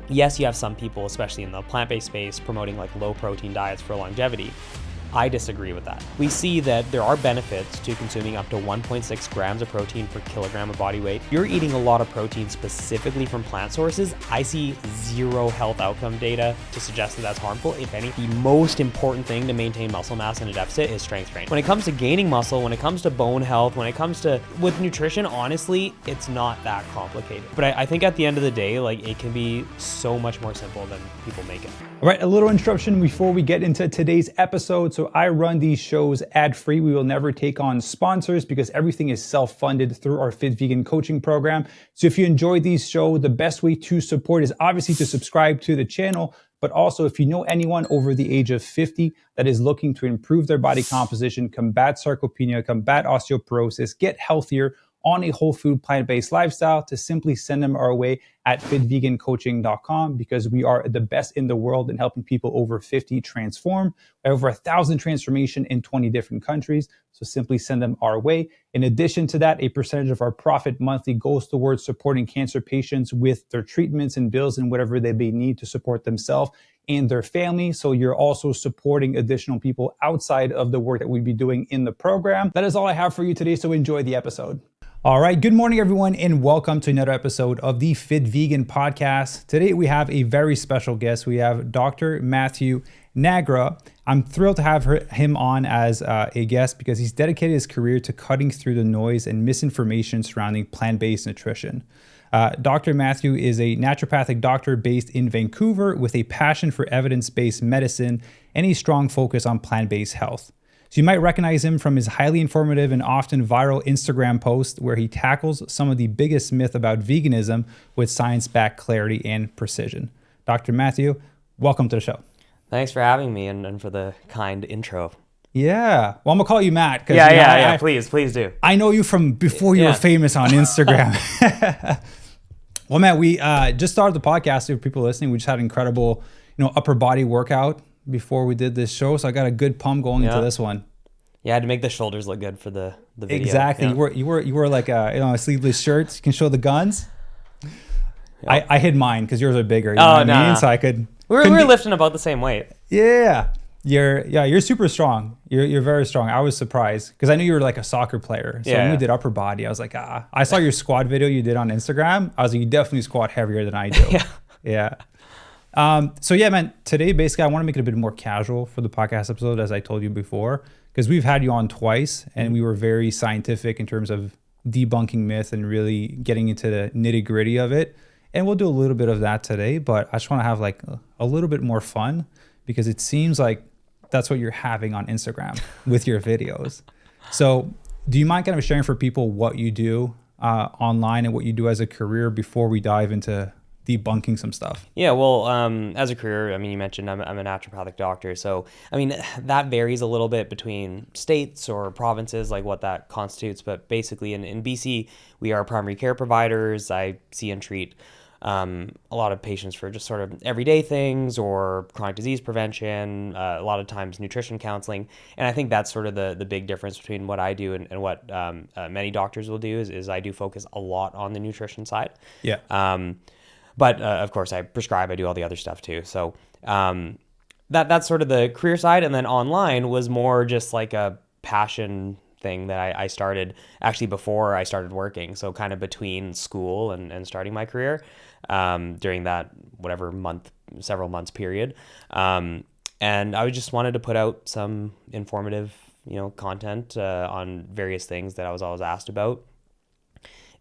yes, you have some people, especially in the plant-based space, promoting like low protein diets for longevity. I disagree with that. We see that there are benefits to consuming up to 1.6 grams of protein per kilogram of body weight. You're eating a lot of protein specifically from plant sources. I see zero health outcome data to suggest that that's harmful. If any, the most important thing to maintain muscle mass in a deficit is strength training. When it comes to gaining muscle, when it comes to bone health, when it comes to with nutrition, honestly, it's not that complicated. But I think at the end of the day, like it can be so much more simple than people make it. All right, a little introduction before we get into today's episode. So I run these shows ad-free. We will never take on sponsors because everything is self-funded through our Fit Vegan coaching program. So if you enjoy these shows, the best way to support is obviously to subscribe to the channel. But also, if you know anyone over the age of 50 that is looking to improve their body composition, combat sarcopenia, combat osteoporosis, get healthier on a whole food plant-based lifestyle, to simply send them our way at fitvegancoaching.com, because we are the best in the world in helping people over 50 transform. We have over 1,000 transformation in 20 different countries. So simply send them our way. In addition to that, a percentage of our profit monthly goes towards supporting cancer patients with their treatments and bills and whatever they may need to support themselves and their family. So you're also supporting additional people outside of the work that we'd be doing in the program. That is all I have for you today. So enjoy the episode. All right, good morning, everyone, and welcome to another episode of the Fit Vegan Podcast. Today, we have a very special guest. We have Dr. Matthew Nagra. I'm thrilled to have him on as a guest because he's dedicated his career to cutting through the noise and misinformation surrounding plant-based nutrition. Dr. Matthew is a naturopathic doctor based in Vancouver with a passion for evidence-based medicine and a strong focus on plant-based health. So you might recognize him from his highly informative and often viral Instagram post where he tackles some of the biggest myth about veganism with science-backed clarity and precision. Dr. Matthew, welcome to the show. Thanks for having me and for the kind intro. Yeah. Well, I'm going to call you Matt. Yeah. Please do. I know you from before you were famous on Instagram. Well, Matt, we just started the podcast. For people listening, we just had an incredible, upper body workout before we did this show, so I got a good pump going into this one. Yeah, I had to make the shoulders look good for the video. Exactly. Yeah. You were like a sleeveless shirts. You can show the guns. Yep. I hid mine because yours are bigger. You know what I mean? So I could. We were lifting about the same weight. Yeah. You're super strong. You're very strong. I was surprised because I knew you were like a soccer player. So when we did upper body, I was like, I saw your squat video you did on Instagram. I was like, you definitely squat heavier than I do. Yeah. So yeah, man, today basically I want to make it a bit more casual for the podcast episode, as I told you before, because we've had you on twice and we were very scientific in terms of debunking myth and really getting into the nitty gritty of it. And we'll do a little bit of that today, but I just want to have like a little bit more fun because it seems like that's what you're having on Instagram with your videos. So do you mind kind of sharing for people what you do online and what you do as a career before we dive into debunking some stuff? Yeah, well, as a career, I mean, you mentioned I'm a naturopathic doctor. So, I mean, that varies a little bit between states or provinces, like what that constitutes. But basically in BC, we are primary care providers. I see and treat a lot of patients for just sort of everyday things or chronic disease prevention, a lot of times nutrition counseling. And I think that's sort of the big difference between what I do and what many doctors will do is I do focus a lot on the nutrition side. Yeah. But of course, I prescribe, I do all the other stuff too. So that's sort of the career side. And then online was more just like a passion thing that I started actually before I started working. So kind of between school and starting my career during that several months period. And I just wanted to put out some informative, content on various things that I was always asked about.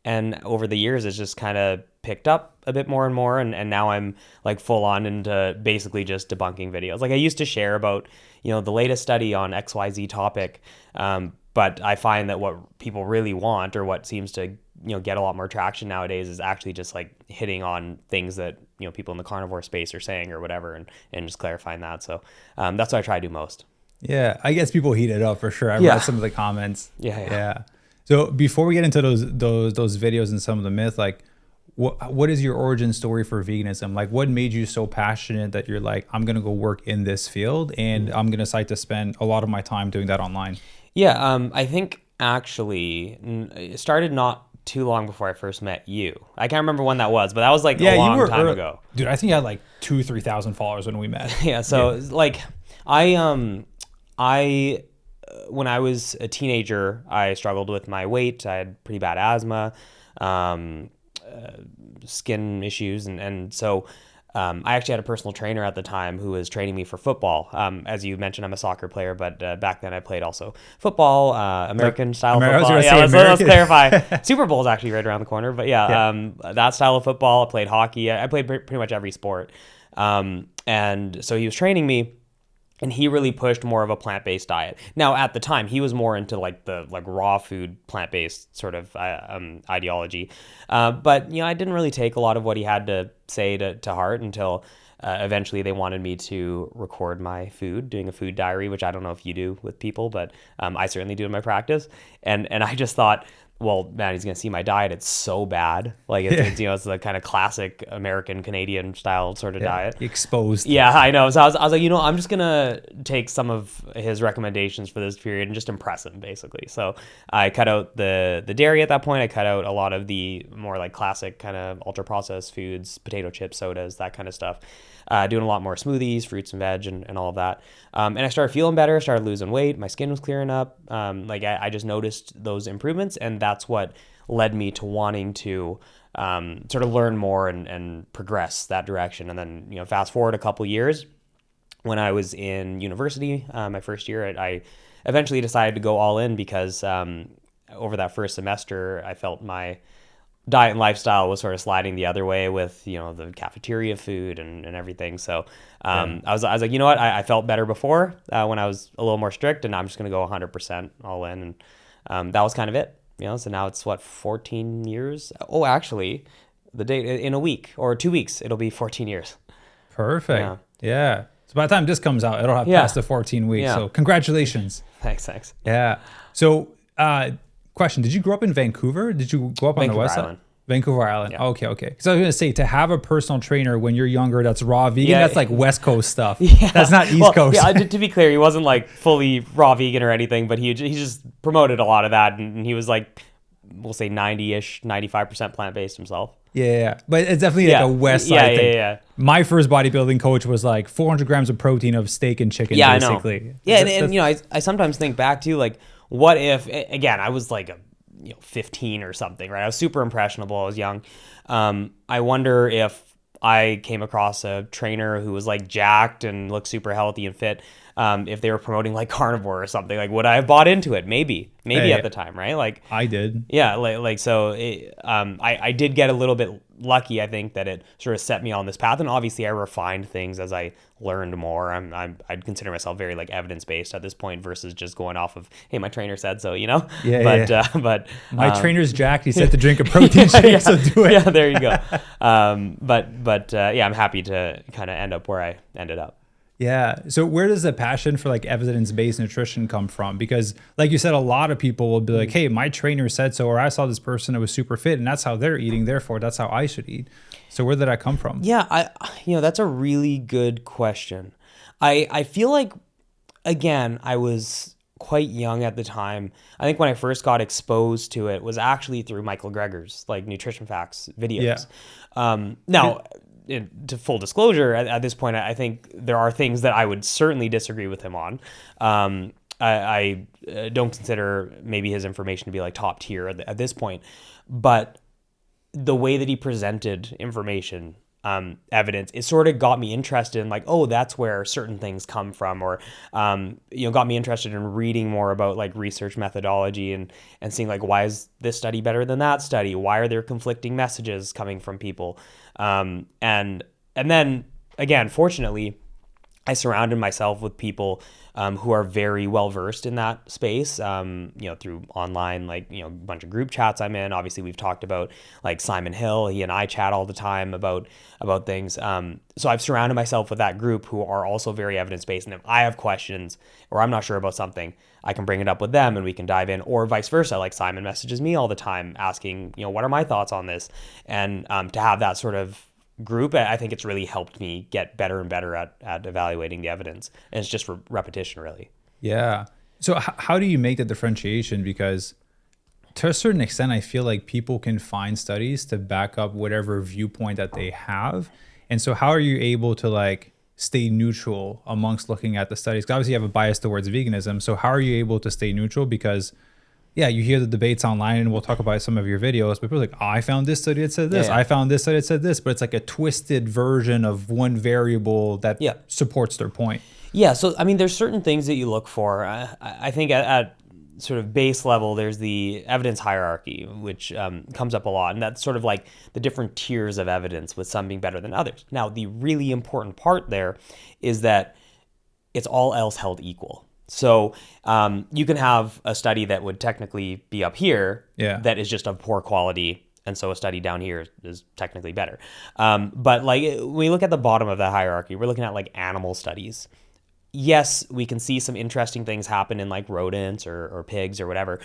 And over the years, it's just kind of picked up a bit more and more. And now I'm like full on into basically just debunking videos. Like I used to share about, the latest study on XYZ topic. But I find that what people really want or what seems to, get a lot more traction nowadays is actually just like hitting on things that, people in the carnivore space are saying or whatever and just clarifying that. So that's what I try to do most. Yeah, I guess people heat it up for sure. I read some of the comments. Yeah. So before we get into those videos and some of the myth, like what is your origin story for veganism? Like what made you so passionate that you're like, I'm going to go work in this field and I'm going to decide to spend a lot of my time doing that online? Yeah. I think actually it started not too long before I first met you. I can't remember when that was, but that was like a long time ago. Dude, I think you had like 2,000-3,000 followers when we met. Yeah. So like I when I was a teenager, I struggled with my weight. I had pretty bad asthma, skin issues, and so I actually had a personal trainer at the time who was training me for football. As you mentioned, I'm a soccer player, but back then I played also football, American style football. Let's clarify. Super Bowl is actually right around the corner, but that style of football. I played hockey. I played pretty much every sport. And so he was training me, and he really pushed more of a plant-based diet. Now, at the time, he was more into like the raw food, plant-based sort of ideology. But I didn't really take a lot of what he had to say to heart until eventually they wanted me to record my food, doing a food diary, which I don't know if you do with people, but I certainly do in my practice. And I just thought, well, man, he's going to see my diet. It's so bad. Like, it's the kind of classic American, Canadian style sort of diet. Exposed. Yeah, I know. So I was like, I'm just going to take some of his recommendations for this period and just impress him, basically. So I cut out the dairy at that point. I cut out a lot of the more like classic kind of ultra-processed foods, potato chips, sodas, that kind of stuff. Doing a lot more smoothies, fruits and veg, and all of that. And I started feeling better, started losing weight. My skin was clearing up. I just noticed those improvements, and that's what led me to wanting to sort of learn more and progress that direction. And then, fast forward a couple years, when I was in university, my first year, I eventually decided to go all in because over that first semester, I felt my diet and lifestyle was sort of sliding the other way with, the cafeteria food and everything. So I was like, you know what? I felt better before when I was a little more strict, and I'm just going to go 100% all in. And that was kind of it. So now it's 14 years. Oh, actually, the date in a week or 2 weeks, it'll be 14 years. Perfect. Yeah. So by the time this comes out, it'll have passed the 14 weeks. So congratulations. Thanks. Yeah. So, question, did you grow up in Vancouver? Did you grow up on the west side? Vancouver Island. Yeah. Okay. Because I was going to say, to have a personal trainer when you're younger that's raw vegan, that's like West Coast stuff. Yeah. That's not East Coast. Yeah, to be clear, he wasn't like fully raw vegan or anything, but he just promoted a lot of that, and he was like, we'll say 90-ish, 95% plant-based himself. Yeah. But it's definitely like a West side thing. Yeah. My first bodybuilding coach was like 400 grams of protein of steak and chicken, basically. I know. Yeah, and I sometimes think back to like, what if, again, I was like 15 or something, right? I was super impressionable. I was young. I wonder if I came across a trainer who was like jacked and looked super healthy and fit, if they were promoting like carnivore or something, like would I have bought into it? Maybe at the time, right? Like I did. Yeah. So I did get a little bit lucky. I think that it sort of set me on this path, and obviously I refined things as I learned more. I'd consider myself very like evidence-based at this point versus just going off of, hey, my trainer said so, but my trainer's jacked. He said to drink a protein shake, so do it. Yeah, there you go. But I'm happy to kind of end up where I ended up. Yeah. So where does the passion for like evidence-based nutrition come from? Because like you said, a lot of people will be like, hey, my trainer said so, or I saw this person that was super fit and that's how they're eating, therefore that's how I should eat. So where did that come from? Yeah, that's a really good question. I feel like, again, I was quite young at the time. I think when I first got exposed to it was actually through Michael Greger's like Nutrition Facts videos. Now, to full disclosure, at this point, I think there are things that I would certainly disagree with him on. I don't consider maybe his information to be like top tier at this point, but the way that he presented information, evidence, it sort of got me interested in like, oh, that's where certain things come from, or got me interested in reading more about like research methodology and seeing like, why is this study better than that study? Why are there conflicting messages coming from people? And then again, fortunately, I surrounded myself with people who are very well versed in that space, through online, like, a bunch of group chats I'm in. Obviously, we've talked about like Simon Hill. He and I chat all the time about things. So I've surrounded myself with that group who are also very evidence-based. And if I have questions or I'm not sure about something, I can bring it up with them and we can dive in, or vice versa. Like Simon messages me all the time asking, what are my thoughts on this? And to have that sort of group, I think it's really helped me get better and better at evaluating the evidence. And it's just repetition, really. Yeah. So how do you make the differentiation? Because to a certain extent, I feel like people can find studies to back up whatever viewpoint that they have. And so how are you able to like stay neutral amongst looking at the studies? 'Cause obviously you have a bias towards veganism. So how are you able to stay neutral? Because yeah, you hear the debates online, and we'll talk about some of your videos, but people are like, oh, I found this study that said this. Yeah. I found this study that said this, but it's like a twisted version of one variable that supports their point. Yeah, so I mean, there's certain things that you look for. I think at sort of base level, there's the evidence hierarchy, which comes up a lot, and that's sort of like the different tiers of evidence, with some being better than others. Now, the really important part there is that it's all else held equal. So you can have a study that would technically be up here that is just of poor quality, and so a study down here is technically better. But like when we look at the bottom of that hierarchy, we're looking at like animal studies. Yes, we can see some interesting things happen in like rodents or pigs or whatever,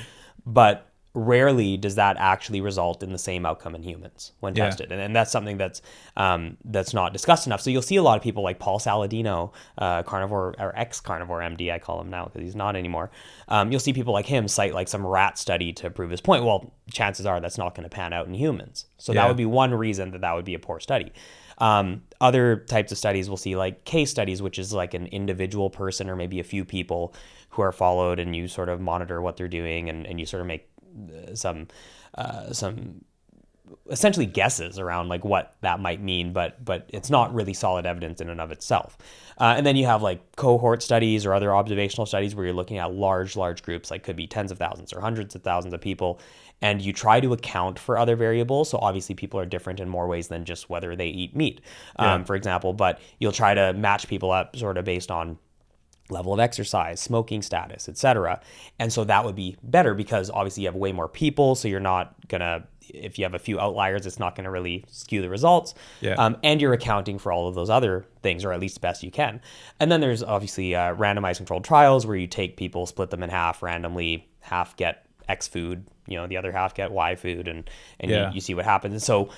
but rarely does that actually result in the same outcome in humans when tested. And that's something that's not discussed enough. So you'll see a lot of people like Paul Saladino, carnivore or ex-carnivore MD, I call him now because he's not anymore. You'll see people like him cite like some rat study to prove his point. Well, chances are that's not going to pan out in humans. So that would be one reason that would be a poor study. Other types of studies we'll see like case studies, which is like an individual person or maybe a few people who are followed, and you sort of monitor what they're doing, and you sort of make some essentially guesses around like what that might mean, but it's not really solid evidence in and of itself. And then you have like cohort studies or other observational studies where you're looking at large groups, like could be tens of thousands or hundreds of thousands of people, and you try to account for other variables. So obviously people are different in more ways than just whether they eat meat, for example, but you'll try to match people up sort of based on level of exercise, smoking status, etc. And so that would be better because obviously you have way more people, so you're not gonna, if you have a few outliers, it's not gonna really skew the results. And you're accounting for all of those other things, or at least best you can. And then there's obviously randomized controlled trials where you take people, split them in half randomly, half get X food, the other half get Y food, and you see what happens. And so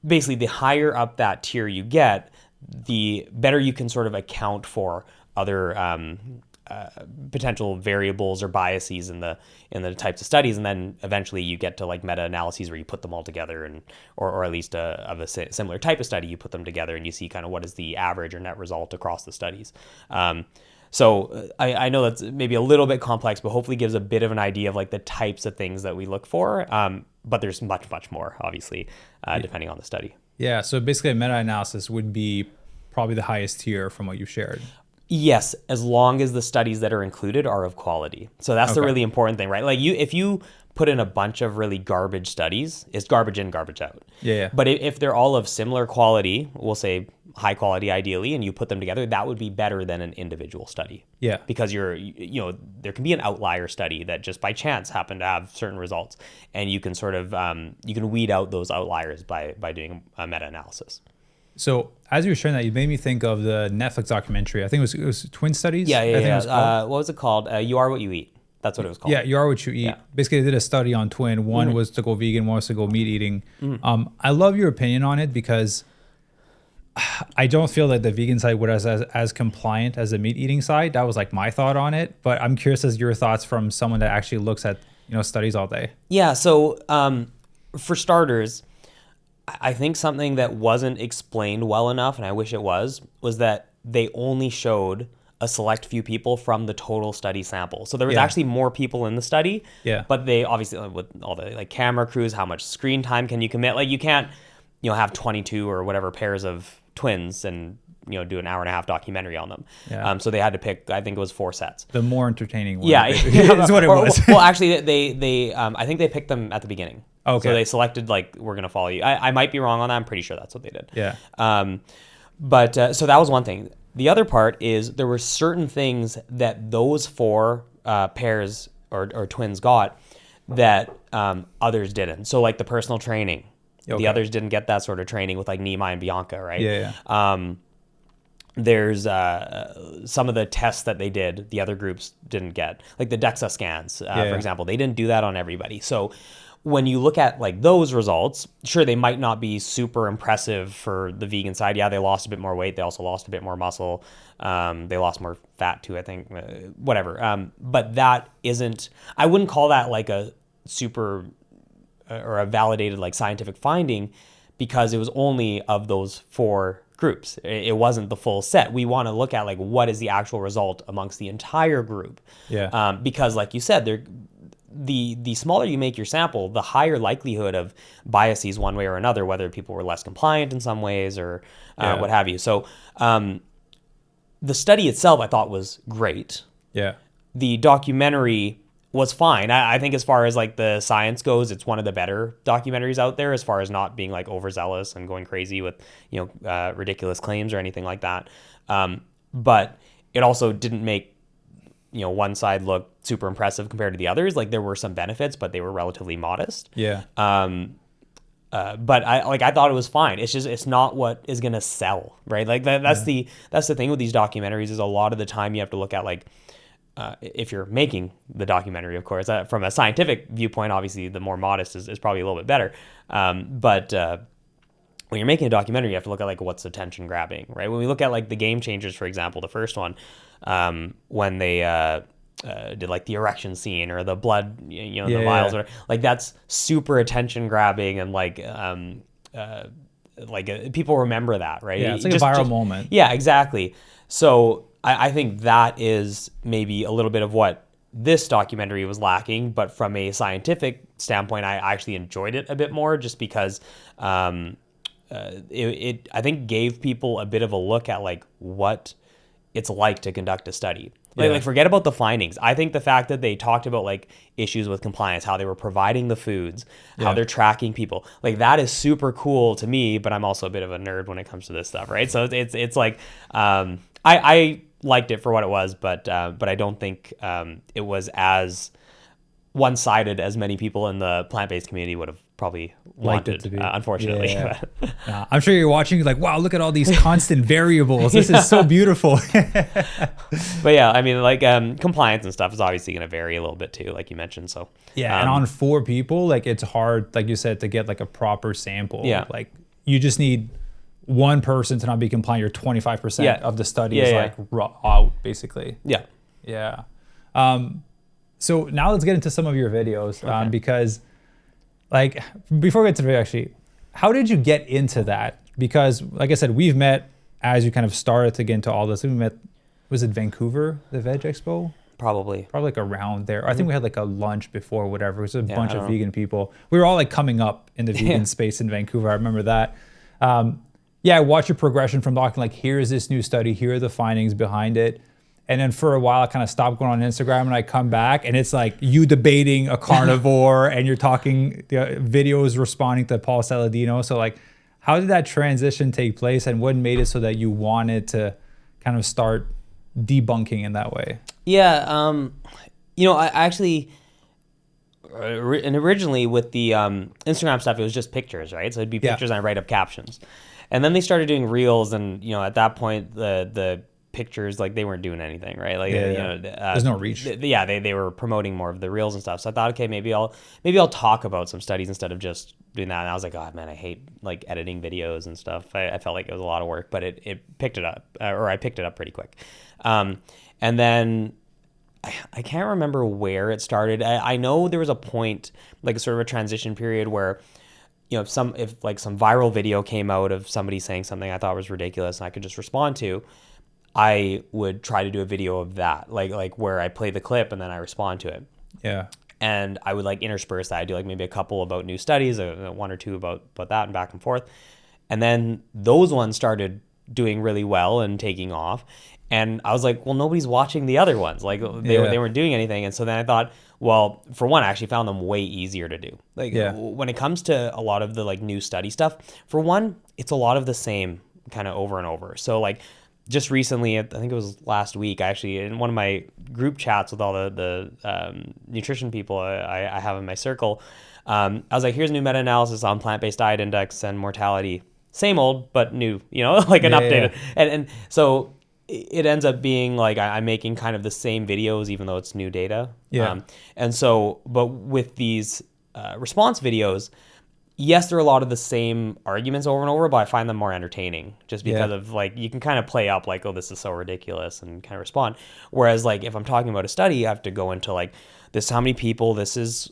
basically the higher up that tier you get, the better you can sort of account for other potential variables or biases in the types of studies, and then eventually you get to like meta-analyses where you put them all together, and or at least of a similar type of study, you put them together and you see kind of what is the average or net result across the studies. So I know that's maybe a little bit complex, but hopefully gives a bit of an idea of like the types of things that we look for. But there's much more, obviously, depending on the study. Yeah. So basically, a meta-analysis would be probably the highest tier from what you've shared. Yes, as long as the studies that are included are of quality. So that's the really important thing, right? Like if you put in a bunch of really garbage studies, it's garbage in, garbage out. But if they're all of similar quality, we'll say high quality ideally, and you put them together, that would be better than an individual study. Because there can be an outlier study that just by chance happened to have certain results, and you can sort of you can weed out those outliers by doing a meta-analysis. So as you were sharing that, you made me think of the Netflix documentary. I think it was Twin Studies. What was it called? You Are What You Eat. That's what it was called. Yeah, You Are What You Eat. Basically, they did a study on twin. One was to go vegan, one was to go meat eating. I love your opinion on it because I don't feel that the vegan side was as compliant as the meat eating side. That was like my thought on it. But I'm curious as your thoughts from someone that actually looks at studies all day. Yeah. So for starters, I think something that wasn't explained well enough, and I wish it was that they only showed a select few people from the total study sample. So there was actually more people in the study, but they obviously, with all the like camera crews, how much screen time can you commit? Like you can't, have 22 or whatever pairs of twins and, do an 1.5-hour documentary on them. So they had to pick, I think it was 4 sets. The more entertaining one. Is what it was. Well, actually they I think they picked them at the beginning. Okay. So they selected like, we're going to follow you. I might be wrong on that. I'm pretty sure that's what they did. But so that was one thing. The other part is there were certain things that those 4 pairs or twins got that others didn't. So like the personal training, the others didn't get that sort of training with like Nima and Bianca, right? There's some of the tests that they did, the other groups didn't get, like the DEXA scans, for example. They didn't do that on everybody. So when you look at like those results, sure, they might not be super impressive for the vegan side. Yeah, they lost a bit more weight. They also lost a bit more muscle. They lost more fat too, I think, whatever. But that isn't, I wouldn't call that like a super or a validated like scientific finding because it was only of those 4 groups. It wasn't the full set. We want to look at like what is the actual result amongst the entire group. Yeah. Because like you said, the smaller you make your sample, the higher likelihood of biases one way or another, whether people were less compliant in some ways or what have you. So the study itself I thought was great. Yeah. The documentary was fine. I think as far as like the science goes, it's one of the better documentaries out there as far as not being like overzealous and going crazy with, ridiculous claims or anything like that. But it also didn't make, one side look super impressive compared to the others. Like there were some benefits, but they were relatively modest. Yeah. But I thought it was fine. It's just, it's not what is going to sell, right? Like that's the thing with these documentaries is a lot of the time you have to look at like, if you're making the documentary, of course, from a scientific viewpoint, obviously the more modest is probably a little bit better. But when you're making a documentary, you have to look at like what's attention grabbing, right? When we look at like the Game Changers, for example, the first one, when they did like the erection scene or the blood, the vials, or like that's super attention grabbing and like people remember that, right? Yeah, it's like a viral moment. Yeah, exactly. So I think that is maybe a little bit of what this documentary was lacking, but from a scientific standpoint, I actually enjoyed it a bit more just because it I think gave people a bit of a look at like what it's like to conduct a study. Like forget about the findings. I think the fact that they talked about like issues with compliance, how they were providing the foods, how they're tracking people, like that is super cool to me. But I'm also a bit of a nerd when it comes to this stuff, right? So it's like I liked it for what it was, but I don't think it was as one-sided as many people in the plant-based community would have probably Liked wanted, it to be. unfortunately. Yeah. I'm sure you're watching like, wow, look at all these constant variables. This is so beautiful. But yeah, I mean, like compliance and stuff is obviously going to vary a little bit too, like you mentioned. So yeah, and on 4 people, like it's hard, like you said, to get like a proper sample. Yeah. Like you just need one person to not be compliant. You're 25% of the study is like out, basically. Yeah. Yeah. So now let's get into some of your videos because like before we get to the video, actually, how did you get into that? Because like I said, we've met as you kind of started to get into all this. We met, was it Vancouver, the Veg Expo? Probably like around there. I think we had like a lunch before, whatever. It was a bunch of vegan people. We were all like coming up in the vegan space in Vancouver. I remember that. I watched your progression from talking like, here's this new study, here are the findings behind it. And then for a while, I kind of stopped going on Instagram and I come back and it's like you debating a carnivore and you're talking videos responding to Paul Saladino. So like, how did that transition take place and what made it so that you wanted to kind of start debunking in that way? Yeah. I actually, and originally with the Instagram stuff, it was just pictures, right? So it'd be pictures and I write up captions. And then they started doing reels and, at that point, the pictures, like they weren't doing anything, right? Like, there's no reach. They were promoting more of the reels and stuff. So I thought, okay, maybe I'll talk about some studies instead of just doing that. And I was like, oh man, I hate like editing videos and stuff. I felt like it was a lot of work, but it picked it up, or I picked it up pretty quick. And then I can't remember where it started. I know there was a point, like a sort of a transition period where, if some viral video came out of somebody saying something I thought was ridiculous and I could just respond to, I would try to do a video of that, like where I play the clip and then I respond to it. Yeah. And I would like intersperse that. I do like maybe a couple about new studies, one or two about that and back and forth. And then those ones started doing really well and taking off. And I was like, well, nobody's watching the other ones. Like they weren't doing anything. And so then I thought, well, for one, I actually found them way easier to do. Like when it comes to a lot of the like new study stuff, for one, it's a lot of the same kind of over and over. So like just recently, I think it was last week, actually, in one of my group chats with all the nutrition people I have in my circle, I was like, here's a new meta-analysis on plant-based diet index and mortality. Same old, but new, like an updated. Yeah. And so it ends up being like I'm making kind of the same videos, even though it's new data. Yeah. And so, but with these response videos, yes, there are a lot of the same arguments over and over, but I find them more entertaining just because of like, you can kind of play up like, oh, this is so ridiculous and kind of respond. Whereas like, if I'm talking about a study, I have to go into like, this is how many people, this is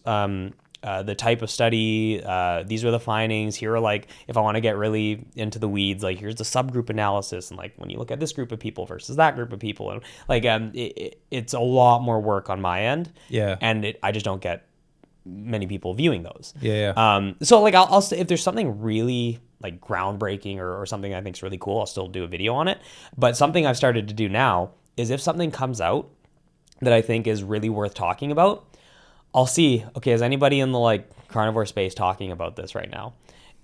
the type of study, these are the findings. Here are like, if I want to get really into the weeds, like here's the subgroup analysis, and like when you look at this group of people versus that group of people, and like it's a lot more work on my end. Yeah. And I just don't get many people viewing those. Yeah. So like I'll if there's something really like groundbreaking or something I think is really cool, I'll still do a video on it. But something I've started to do now is if something comes out that I think is really worth talking about, I'll see, okay, is anybody in the like carnivore space talking about this right now?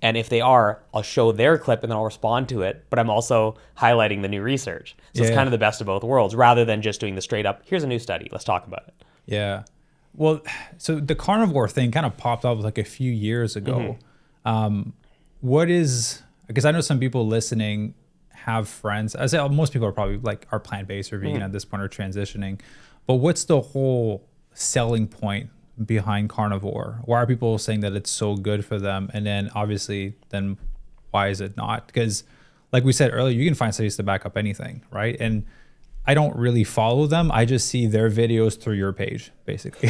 And if they are, I'll show their clip and then I'll respond to it. But I'm also highlighting the new research. So it's kind of the best of both worlds rather than just doing the straight up, here's a new study, let's talk about it. Yeah. Well, so the carnivore thing kind of popped up like a few years ago. What is, because I know some people listening have friends, I say most people are probably like are plant-based or vegan at this point or transitioning. But what's the whole selling point behind carnivore? Why are people saying that it's so good for them? And then obviously, then why is it not? Because like we said earlier, you can find studies to back up anything, right? And I don't really follow them. I just see their videos through your page, basically.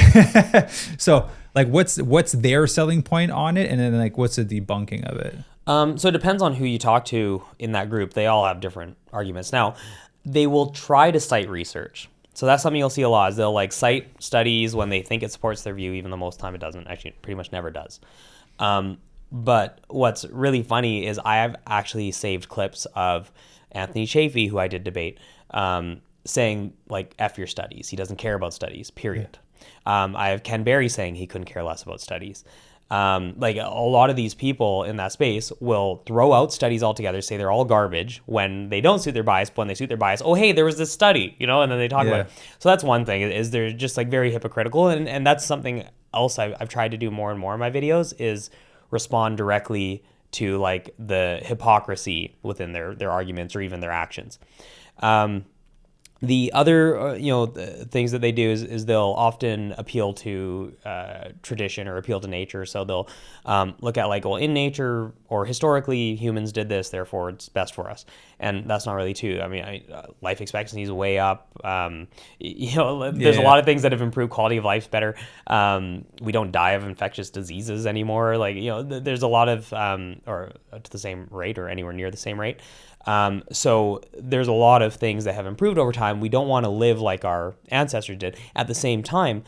So like what's their selling point on it? And then like what's the debunking of it? So it depends on who you talk to in that group. They all have different arguments. Now, they will try to cite research. So that's something you'll see a lot is they'll like cite studies when they think it supports their view, even though most time it doesn't. Actually, it pretty much never does. But what's really funny is I have actually saved clips of Anthony Chafee, who I did debate, saying like, F your studies. He doesn't care about studies, period. I have Ken Berry saying he couldn't care less about studies. Like a lot of these people in that space will throw out studies altogether, say they're all garbage when they don't suit their bias, but when they suit their bias, oh, hey, there was this study, you know, and then they talk about it. So that's one thing is they're just like very hypocritical. And that's something else I've tried to do more and more in my videos is respond directly to like the hypocrisy within their arguments or even their actions. The other, things that they do is they'll often appeal to tradition or appeal to nature. So they'll look at like, well, in nature or historically humans did this, therefore it's best for us. And that's not really true. I mean, life expectancy is way up. There's a lot of things that have improved quality of life better. We don't die of infectious diseases anymore. Like, there's a lot of, or to the same rate or anywhere near the same rate. So there's a lot of things that have improved over time. We don't want to live like our ancestors did. At the same time,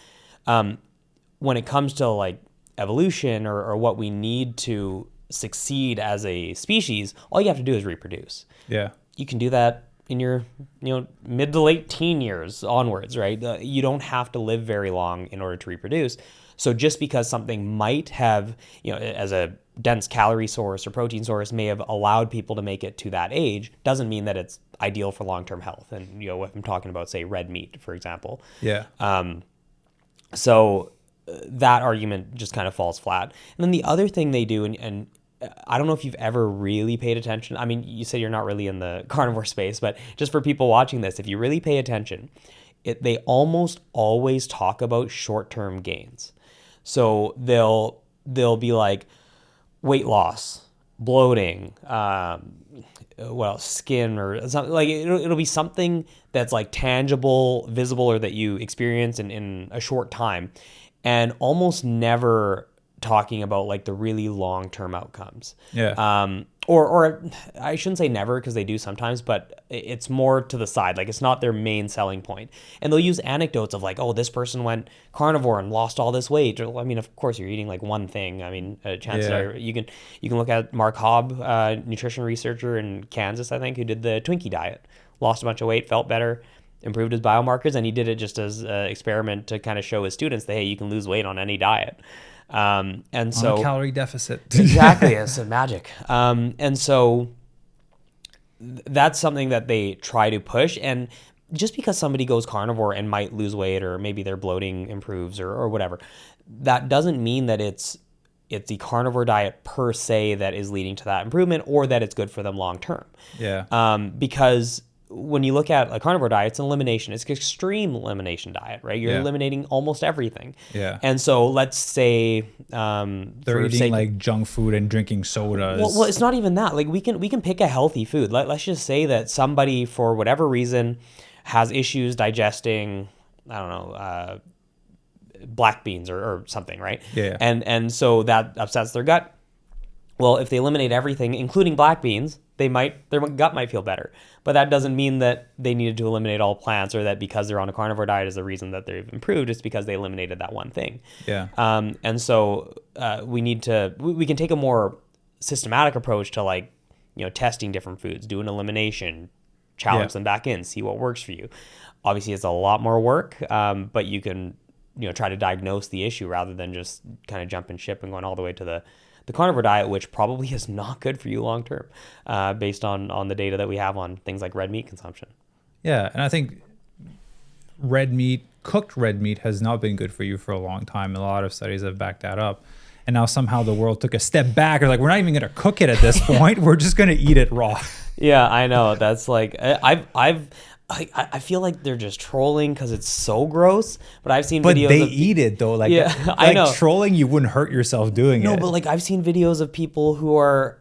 when it comes to like evolution or what we need to succeed as a species, all you have to do is reproduce. Yeah. You can do that in your, mid to late teen years onwards, right? You don't have to live very long in order to reproduce. So just because something might have, as a dense calorie source or protein source may have allowed people to make it to that age doesn't mean that it's ideal for long-term health. And, if I'm talking about, say, red meat, for example. Yeah. So that argument just kind of falls flat. And then the other thing they do, and I don't know if you've ever really paid attention. I mean, you said you're not really in the carnivore space, but just for people watching this, if you really pay attention, they almost always talk about short-term gains. So they'll be like weight loss, bloating, skin or something. Like it'll be something that's like tangible, visible, or that you experience in a short time, and almost never talking about like the really long-term outcomes. Yeah. Or I shouldn't say never because they do sometimes, but it's more to the side. Like it's not their main selling point. And they'll use anecdotes of like, oh, this person went carnivore and lost all this weight. Or, I mean, of course you're eating like one thing. I mean, chances are you can look at Mark Hobb, nutrition researcher in Kansas, I think, who did the Twinkie diet, lost a bunch of weight, felt better, improved his biomarkers, and he did it just as an experiment to kind of show his students that, hey, you can lose weight on any diet. And so on a calorie deficit. Exactly. It's magic. And so that's something that they try to push. And just because somebody goes carnivore and might lose weight, or maybe their bloating improves or whatever, that doesn't mean that it's the carnivore diet per se that is leading to that improvement or that it's good for them long term. Yeah. Because when you look at a carnivore diet, it's an elimination. It's an extreme elimination diet, right? You're eliminating almost everything. Yeah. And so let's say they're eating like junk food and drinking sodas. Well, it's not even that. Like we can pick a healthy food. Let's just say that somebody, for whatever reason, has issues digesting, I don't know, black beans or something, right? Yeah. And so that upsets their gut. Well, if they eliminate everything, including black beans, their gut might feel better. But that doesn't mean that they needed to eliminate all plants, or that because they're on a carnivore diet is the reason that they've improved. It's because they eliminated that one thing. Yeah. And so we can take a more systematic approach to, like, testing different foods, do an elimination, challenge them back in, see what works for you. Obviously, it's a lot more work, but you can try to diagnose the issue rather than just kind of jumping ship and going all the way to the carnivore diet, which probably is not good for you long term, based on the data that we have on things like red meat consumption. Yeah, and I think cooked red meat has not been good for you for a long time. A lot of studies have backed that up. And now somehow the world took a step back. They're like, we're not even going to cook it at this point. We're just going to eat it raw. Yeah, I know. That's like, I feel like they're just trolling because it's so gross. But I've seen videos. But they eat it though. Like, yeah, like I know. Trolling, you wouldn't hurt yourself doing it. No, but like I've seen videos of people who are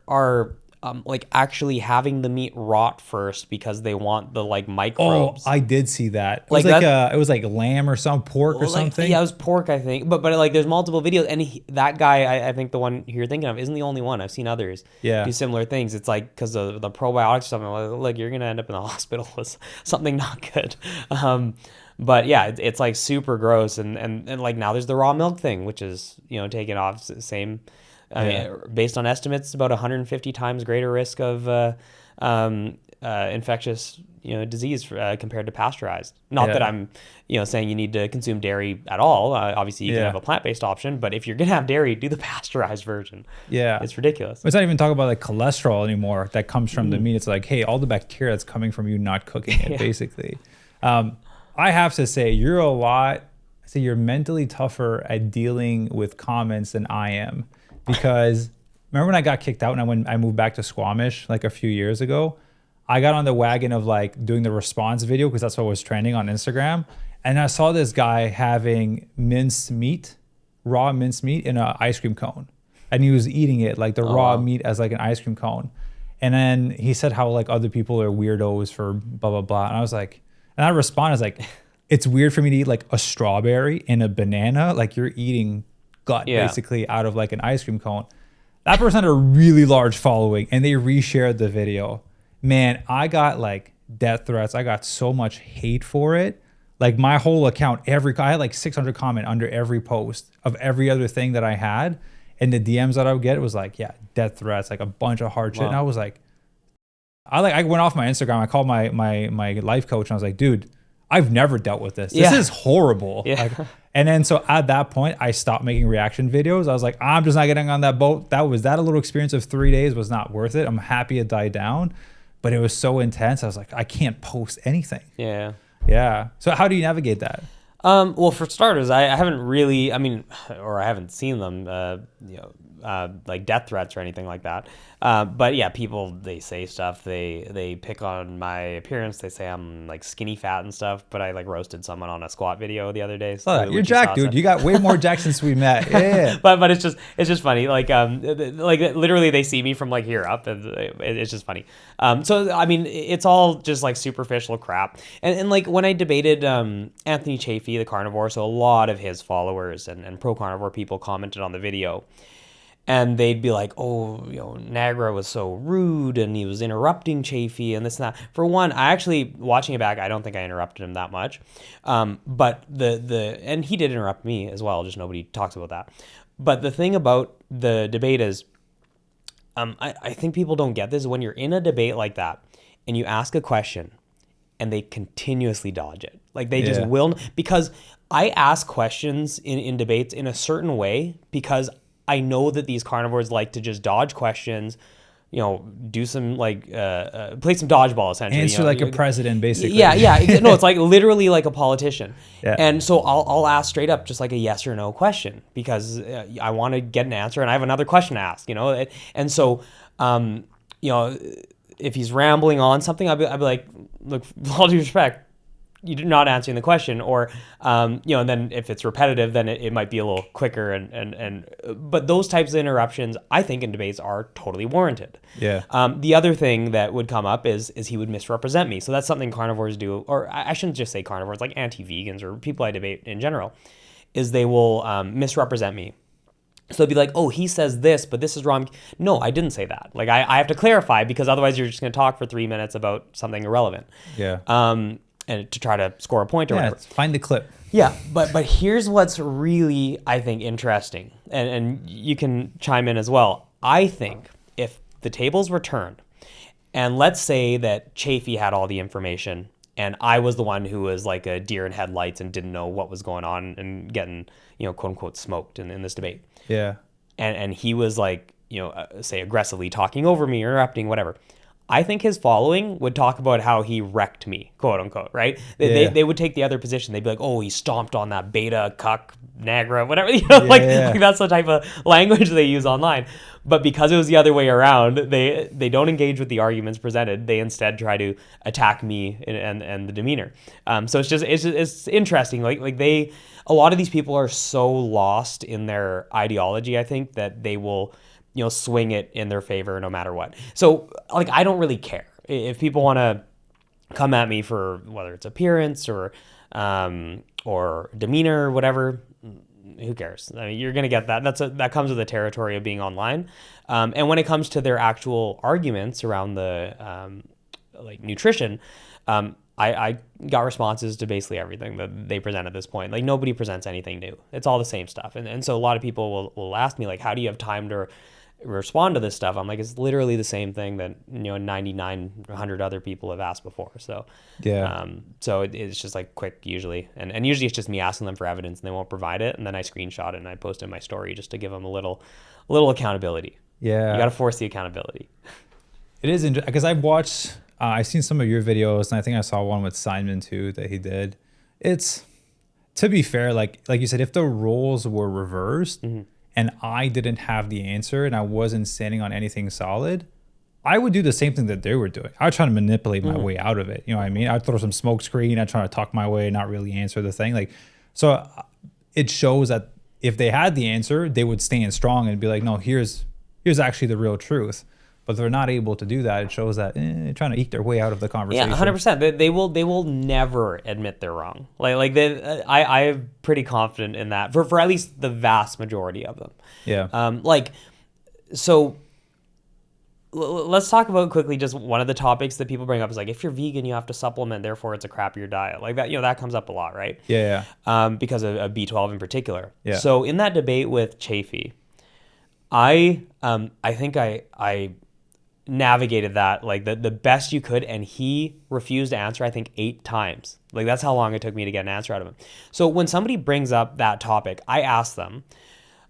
like actually having the meat rot first because they want the like microbes. Oh, I did see that. Like it was like lamb or some pork or something. Yeah, it was pork, I think. But like there's multiple videos, and that guy, I think the one you're thinking of isn't the only one. I've seen others do similar things. It's like because of the probiotics or something. Like you're gonna end up in the hospital with something not good. But yeah, it's like super gross, and like now there's the raw milk thing, which is taken off. Same. I mean, based on estimates, about 150 times greater risk of infectious disease compared to pasteurized. Not that I'm saying you need to consume dairy at all. Obviously, you can have a plant-based option, but if you're gonna have dairy, do the pasteurized version. Yeah, it's ridiculous. Let's not even talk about like cholesterol anymore that comes from the meat. It's like, hey, all the bacteria that's coming from you not cooking it, basically. I have to say, you're mentally tougher at dealing with comments than I am. Because remember when I got kicked out and when I moved back to Squamish like a few years ago, I got on the wagon of like doing the response video because that's what was trending on Instagram. And I saw this guy having raw minced meat in an ice cream cone. And he was eating it like the raw meat as like an ice cream cone. And then he said how like other people are weirdos for blah, blah, blah. And I was like, and I responded, I was like, it's weird for me to eat like a strawberry and a banana. Like you're eating gut basically out of like an ice cream cone. That person had a really large following and they reshared the video. Man, I got like death threats. I got so much hate for it. Like my whole account, I had like 600 comment under every post of every other thing that I had. And the DMs that I would get was like, death threats, like a bunch of hard shit. And I was like, I went off my Instagram. I called my life coach and I was like, dude, I've never dealt with this. This is horrible. Yeah. Like, and then so at that point, I stopped making reaction videos. I was like, I'm just not getting on that boat. That a little experience of 3 days was not worth it. I'm happy it died down, but it was so intense. I was like, I can't post anything. Yeah. Yeah. So how do you navigate that? Well, for starters, I haven't really, I haven't seen them, like death threats or anything like that. But yeah, people, they say stuff. They pick on my appearance. They say I'm like skinny fat and stuff, but I like roasted someone on a squat video the other day. So you're jacked, dude. You got way more jacked since we met. Yeah. but it's just funny. Like literally they see me from like here up and it's just funny. So, it's all just like superficial crap. And like when I debated, Anthony Chafee, the carnivore, so a lot of his followers and pro carnivore people commented on the video. And they'd be like, Nagra was so rude and he was interrupting Chafee and this and that. For one, I actually, watching it back, I don't think I interrupted him that much. But and he did interrupt me as well, just nobody talks about that. But the thing about the debate is, I think people don't get this. When you're in a debate like that and you ask a question and they continuously dodge it, like they just will, because I ask questions in debates in a certain way because I know that these carnivores like to just dodge questions, do some like play some dodgeball essentially. Answer like a president, basically. Yeah. No, it's like literally like a politician. Yeah. And so I'll ask straight up just like a yes or no question because I want to get an answer and I have another question to ask. And so if he's rambling on something, I'll be like, look, with all due respect, you're not answering the question, or and then if it's repetitive, then it might be a little quicker, but those types of interruptions, I think in debates are totally warranted. Yeah. The other thing that would come up is he would misrepresent me, so that's something carnivores do, or I shouldn't just say carnivores, like anti-vegans or people I debate in general, is they will misrepresent me. So they'll be like, oh, he says this, but this is wrong. No, I didn't say that. Like I have to clarify, because otherwise you're just going to talk for 3 minutes about something irrelevant. Yeah. And to try to score a point or whatever. Find the clip. Yeah, but here's what's really, I think, interesting, and you can chime in as well. I think if the tables were turned, and let's say that Chafee had all the information, and I was the one who was like a deer in headlights and didn't know what was going on and getting, quote unquote, smoked in this debate. Yeah. And he was like, say aggressively talking over me, interrupting, whatever. I think his following would talk about how he wrecked me, quote unquote, right? They would take the other position. They'd be like, oh, he stomped on that beta, cuck, Nagra, whatever, like that's the type of language they use online. But because it was the other way around, they don't engage with the arguments presented. They instead try to attack me and the demeanor. So it's interesting. A lot of these people are so lost in their ideology, I think, that they will swing it in their favor no matter what. So I don't really care if people want to come at me for whether it's appearance or demeanor or whatever. Who cares? I mean, you're going to get that. That comes with the territory of being online. And when it comes to their actual arguments around the nutrition, I got responses to basically everything that they present at this point. Like nobody presents anything new. It's all the same stuff. And so a lot of people will ask me, like, how do you have time to respond to this stuff? I'm like, it's literally the same thing that 100 other people have asked before. So so it's just like quick usually, and usually it's just me asking them for evidence and they won't provide it, and then I screenshot it and I post it in my story just to give them a little accountability. You got to force the accountability. It is interesting because I've seen some of your videos, and I think I saw one with Simon too that he did. It's, to be fair, like you said, if the roles were reversed, and I didn't have the answer and I wasn't standing on anything solid, I would do the same thing that they were doing. I would try to manipulate my way out of it. You know what I mean? I'd throw some smoke screen. I'd try to talk my way, not really answer the thing. So it shows that if they had the answer, they would stand strong and be like, no, here's actually the real truth. But they're not able to do that. It shows that they're trying to eke their way out of the conversation. Yeah, 100%. They will never admit they're wrong. I'm pretty confident in that for at least the vast majority of them. Yeah. So let's talk about quickly just one of the topics that people bring up is like, if you're vegan, you have to supplement, therefore it's a crappier diet. Like that, that comes up a lot, right? Yeah. Because of B12 in particular. Yeah. So in that debate with Chafee, I think I navigated that like the best you could, and he refused to answer I think 8 times. Like that's how long it took me to get an answer out of him. So when somebody brings up that topic, I ask them,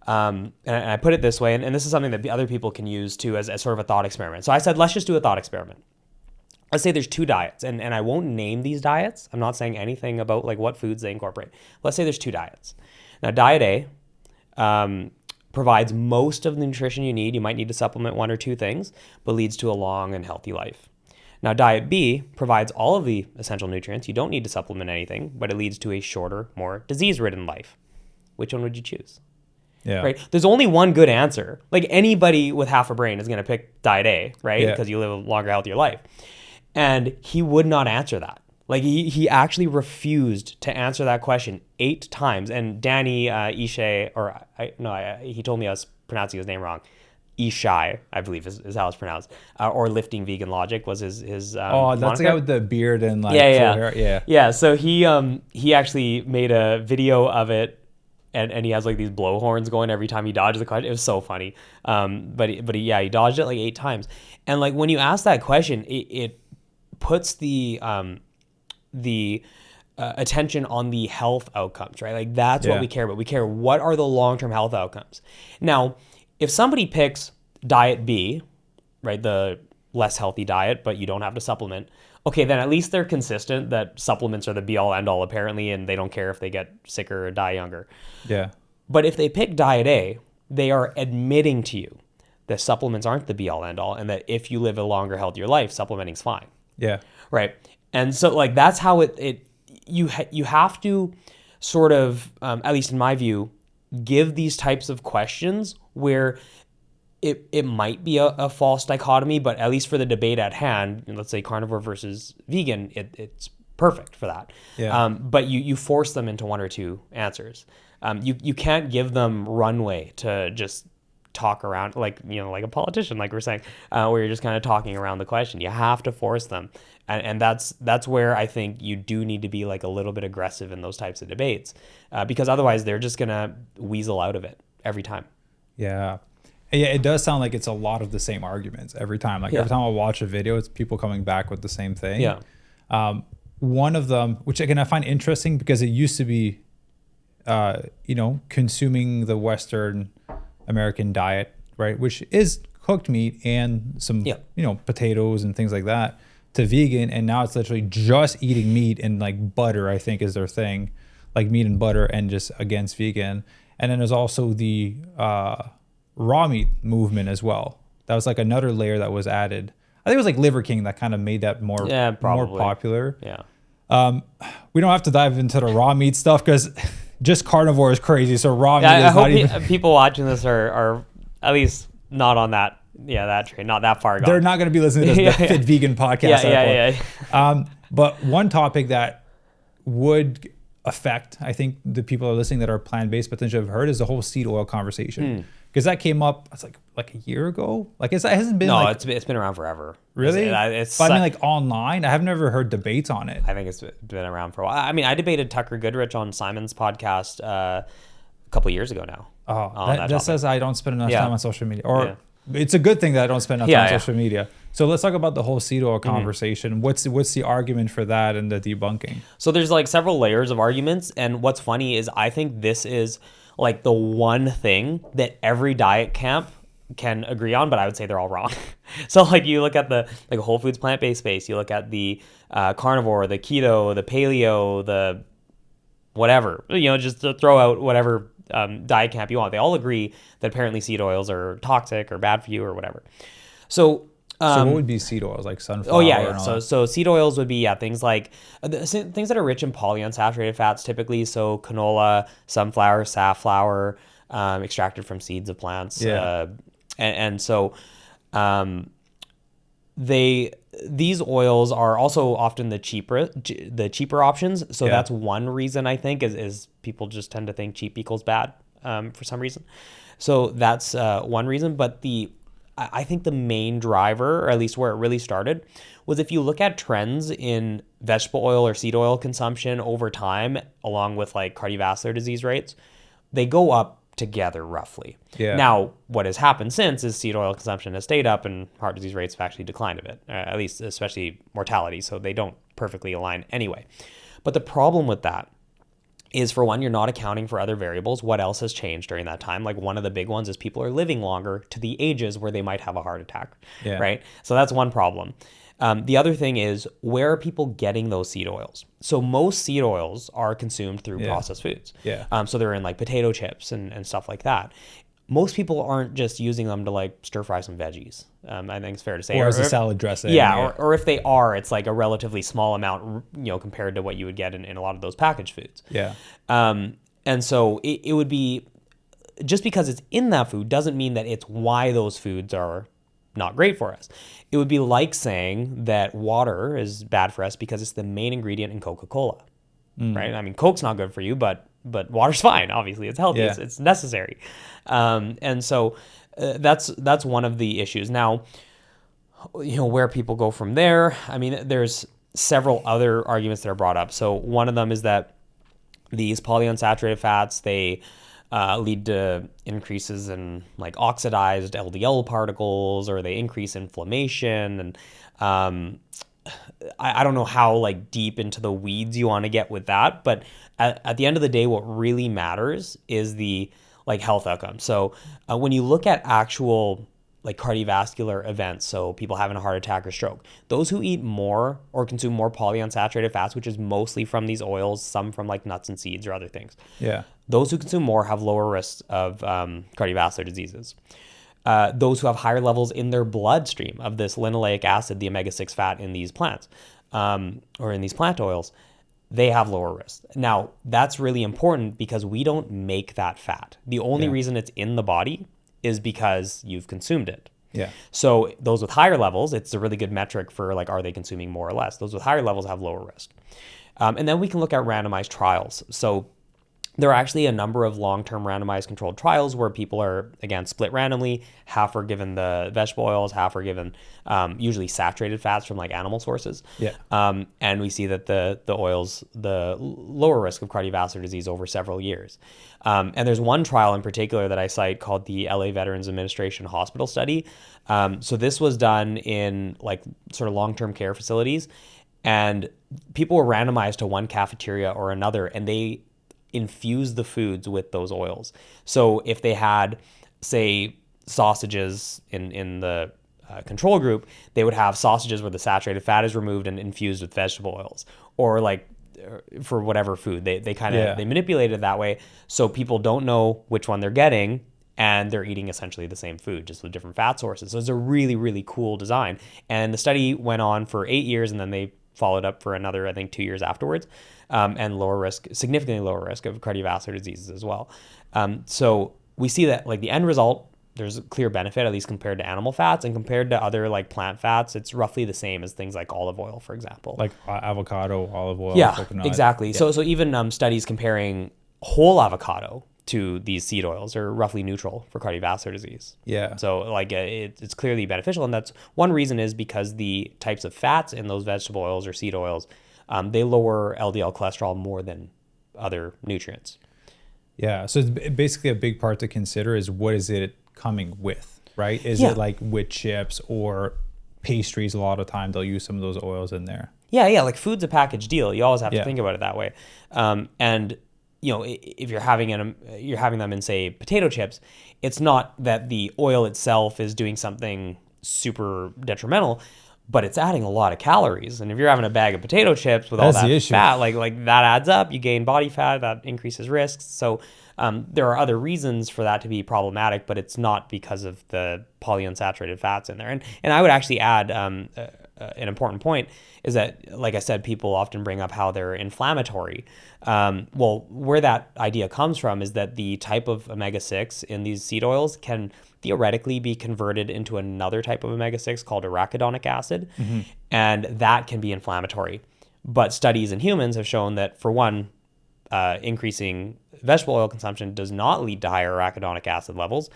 and I put it this way, and this is something that other people can use too as sort of a thought experiment. So I said, let's just do a thought experiment. Let's say there's 2 diets, and I won't name these diets. I'm not saying anything about like what foods they incorporate. Let's say there's 2 diets. Now diet A provides most of the nutrition you need. You might need to supplement 1 or 2 things, but leads to a long and healthy life. Now, diet B provides all of the essential nutrients. You don't need to supplement anything, but it leads to a shorter, more disease-ridden life. Which one would you choose? Yeah. Right? There's only one good answer. Like anybody with half a brain is going to pick diet A, right? Because you live a longer, healthier life. And he would not answer that. Like he actually refused to answer that question 8 times. And Danny Ishay, he told me I was pronouncing his name wrong. Ishai, I believe is how it's pronounced. Or Lifting Vegan Logic was his that's moniker. the guy with the beard and full hair. Yeah. So he actually made a video of it. And he has like these blowhorns going every time he dodges the question. It was so funny. But he dodged it like 8 times. And like when you ask that question, it puts the attention on the health outcomes, right? Like that's what we care about. We care what are the long-term health outcomes. Now, if somebody picks diet B, right, the less healthy diet, but you don't have to supplement, okay, then at least they're consistent that supplements are the be-all, end-all apparently, and they don't care if they get sicker or die younger. Yeah. But if they pick diet A, they are admitting to you that supplements aren't the be-all, end-all, and that if you live a longer, healthier life, supplementing's fine. Yeah. Right. And so like that's how you have to sort of, at least in my view, give these types of questions where it might be a false dichotomy, but at least for the debate at hand, let's say carnivore versus vegan, it's perfect for that. Yeah. But you force them into 1 or 2 answers. You can't give them runway to just talk around like a politician, like we're saying, where you're just kind of talking around the question. You have to force them, and that's where I think you do need to be like a little bit aggressive in those types of debates, because otherwise they're just gonna weasel out of it every time. Yeah. Yeah, it does sound like it's a lot of the same arguments every time. Like every time I watch a video, it's people coming back with the same thing. Yeah. One of them, which again I find interesting because it used to be, consuming the Western American diet, right, which is cooked meat and some, potatoes and things like that, to vegan, and now it's literally just eating meat and like butter, I think is their thing, like meat and butter, and just against vegan. And then there's also the raw meat movement as well. That was like another layer that was added. I think it was like Liver King that kind of made that more popular. Yeah. We don't have to dive into the raw meat stuff because just carnivore is crazy. So raw meat is I hope not even... people watching this are at least not on that train, not that far gone. They're not going to be listening to the Fit Vegan podcast. Yeah. But one topic that would affect, I think, the people that are listening that are plant-based potentially have heard is the whole seed oil conversation. Because that came up, it's like a year ago. Like it hasn't been. No, it's been around forever. Really? But I mean, like online, I have never heard debates on it. I think it's been around for a while. I mean, I debated Tucker Goodrich on Simon's podcast a couple of years ago now. Oh, that says I don't spend enough time on social media, or it's a good thing that I don't spend enough time on social media. So let's talk about the whole seed oil conversation. What's the argument for that and the debunking? So there's like several layers of arguments, and what's funny is I think this is like the one thing that every diet camp can agree on, but I would say they're all wrong. So like you look at the like Whole Foods plant-based space, you look at the carnivore, the keto, the paleo, the whatever, just to throw out whatever diet camp you want. They all agree that apparently seed oils are toxic or bad for you or whatever. So what would be seed oils, like sunflower? So seed oils would be things like things that are rich in polyunsaturated fats typically. So canola, sunflower, safflower, extracted from seeds of plants. So these oils are also often the cheaper options. So that's one reason I think is people just tend to think cheap equals bad for some reason. So that's one reason. But I think the main driver, or at least where it really started, was if you look at trends in vegetable oil or seed oil consumption over time, along with like cardiovascular disease rates, they go up together roughly. Yeah. Now, what has happened since is seed oil consumption has stayed up and heart disease rates have actually declined a bit, at least especially mortality. So they don't perfectly align anyway. But the problem with that is, for one, you're not accounting for other variables. What else has changed during that time? Like one of the big ones is people are living longer to the ages where they might have a heart attack, right? So that's one problem. The other thing is, where are people getting those seed oils? So most seed oils are consumed through processed foods. So they're in like potato chips and stuff like that. Most people aren't just using them to like stir fry some veggies. I think it's fair to say. Or as a salad dressing. Or if they are, it's like a relatively small amount, compared to what you would get in a lot of those packaged foods. And so it would be, just because it's in that food doesn't mean that it's why those foods are not great for us. It would be like saying that water is bad for us because it's the main ingredient in Coca-Cola, right? I mean, Coke's not good for you, but water's fine. Obviously, it's healthy. It's necessary, and so that's one of the issues. Now, where people go from there. I mean, there's several other arguments that are brought up. So one of them is that these polyunsaturated fats, they lead to increases in like oxidized LDL particles, or they increase inflammation. And I don't know how like deep into the weeds you want to get with that, but at the end of the day, what really matters is the like health outcome. So when you look at actual like cardiovascular events, so people having a heart attack or stroke, those who eat more or consume more polyunsaturated fats, which is mostly from these oils, some from like nuts and seeds or other things. Those who consume more have lower risks of cardiovascular diseases. Those who have higher levels in their bloodstream of this linoleic acid, the omega-6 fat in these plants, or in these plant oils, they have lower risk. Now, that's really important because we don't make that fat. The only reason it's in the body is because you've consumed it. So those with higher levels, it's a really good metric for like, are they consuming more or less? Those with higher levels have lower risk. And then we can look at randomized trials. So there are actually a number of long-term randomized controlled trials where people are, again, split randomly. Half are given the vegetable oils, half are given usually saturated fats from like animal sources. Yeah. And we see that the oils, the lower risk of cardiovascular disease over several years. And there's one trial in particular that I cite called the LA Veterans Administration Hospital Study. So this was done in like sort of long-term care facilities, and people were randomized to one cafeteria or another, and they infuse the foods with those oils. So if they had, say, sausages in the control group, they would have sausages where the saturated fat is removed and infused with vegetable oils, or like for whatever food they kind of they manipulate it that way, so people don't know which one they're getting, and they're eating essentially the same food just with different fat sources. So it's a really, really cool design. And the study went on for 8 years, and then they followed up for another, I think, 2 years afterwards, and lower risk, significantly lower risk of cardiovascular diseases as well. So we see that like the end result, there's a clear benefit, at least compared to animal fats, and compared to other like plant fats, it's roughly the same as things like olive oil, for example. Like avocado, olive oil, yeah, coconut. exactly. Yeah. So even studies comparing whole avocado to these seed oils are roughly neutral for cardiovascular disease. Yeah. So like it's clearly beneficial, and that's one reason is because the types of fats in those vegetable oils or seed oils, they lower LDL cholesterol more than other nutrients. Yeah. So it's basically a big part to consider is what is it coming with, right? Is it like with chips or pastries? A lot of time they'll use some of those oils in there. Yeah. Like food's a package deal. You always have to think about it that way. And you know, if you're having them in, say, potato chips, it's not that the oil itself is doing something super detrimental, but it's adding a lot of calories. And if you're having a bag of potato chips with all that fat, like that adds up. You gain body fat, that increases risks. So there are other reasons for that to be problematic, but it's not because of the polyunsaturated fats in there. And I would actually add an important point is that, like I said, people often bring up how they're inflammatory. Well, where that idea comes from is that the type of omega-6 in these seed oils can theoretically be converted into another type of omega-6 called arachidonic acid, and that can be inflammatory. But studies in humans have shown that, for one, increasing vegetable oil consumption does not lead to higher arachidonic acid levels,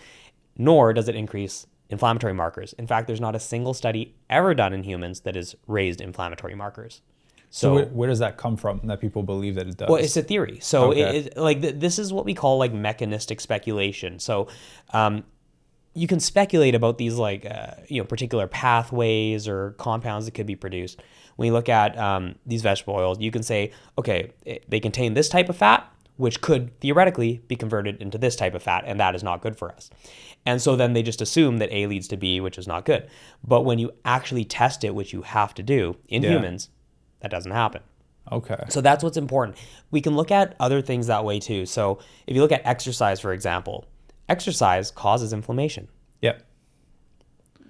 nor does it increase inflammatory markers. In fact, there's not a single study ever done in humans that has raised inflammatory markers. So where does that come from that people believe that it does? Well, it's a theory. So this is what we call like mechanistic speculation. So you can speculate about these like particular pathways or compounds that could be produced. When you look at these vegetable oils, you can say, okay, they contain this type of fat, which could theoretically be converted into this type of fat, and that is not good for us. And so then they just assume that A leads to B, which is not good. But when you actually test it, which you have to do in humans, that doesn't happen. Okay. So that's what's important. We can look at other things that way too. So if you look at exercise, for example, exercise causes inflammation. Yep.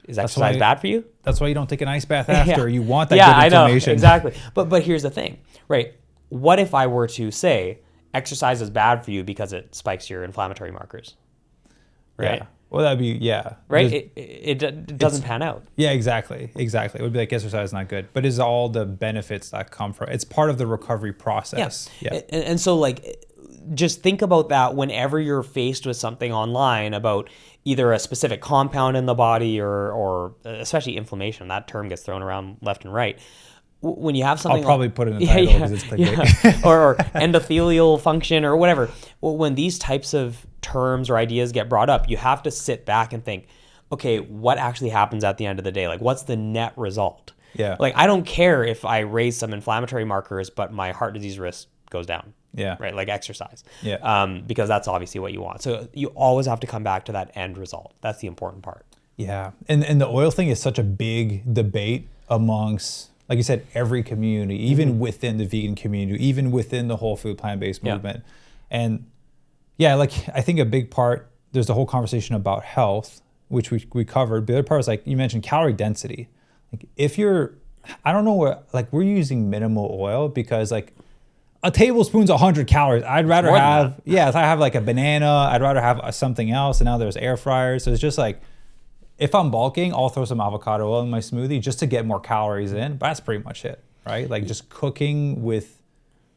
Is exercise bad for you? That's why you don't take an ice bath after. You want that good I inflammation. know, exactly. But here's the thing, right? What if I were to say exercise is bad for you because it spikes your inflammatory markers, right? Yeah. Well, that'd be, right? It doesn't pan out. Yeah, exactly. It would be like exercise is not good, but it's all the benefits that come from it's part of the recovery process. Yeah. And so like, just think about that whenever you're faced with something online about either a specific compound in the body or especially inflammation. That term gets thrown around left and right. When you have something, I'll probably put it in the title because it's clickbait. or endothelial function or whatever. Well, when these types of terms or ideas get brought up, you have to sit back and think, okay, what actually happens at the end of the day? Like, what's the net result? Yeah. Like, I don't care if I raise some inflammatory markers, but my heart disease risk goes down. Yeah. Right. Like exercise. Yeah. Because that's obviously what you want. So you always have to come back to that end result. That's the important part. Yeah. And the oil thing is such a big debate amongst, like you said, every community, even within the vegan community, even within the whole food plant-based movement. And like I think a big part, there's the whole conversation about health, which we covered. The other part is like you mentioned calorie density. Like if you're, I don't know what, like we're using minimal oil because like a tablespoon's 100 calories. I'd rather have, if I have like a banana, I'd rather have something else. And now there's air fryers. So it's just like, if I'm bulking, I'll throw some avocado oil in my smoothie just to get more calories in. But that's pretty much it, right? Like just cooking with,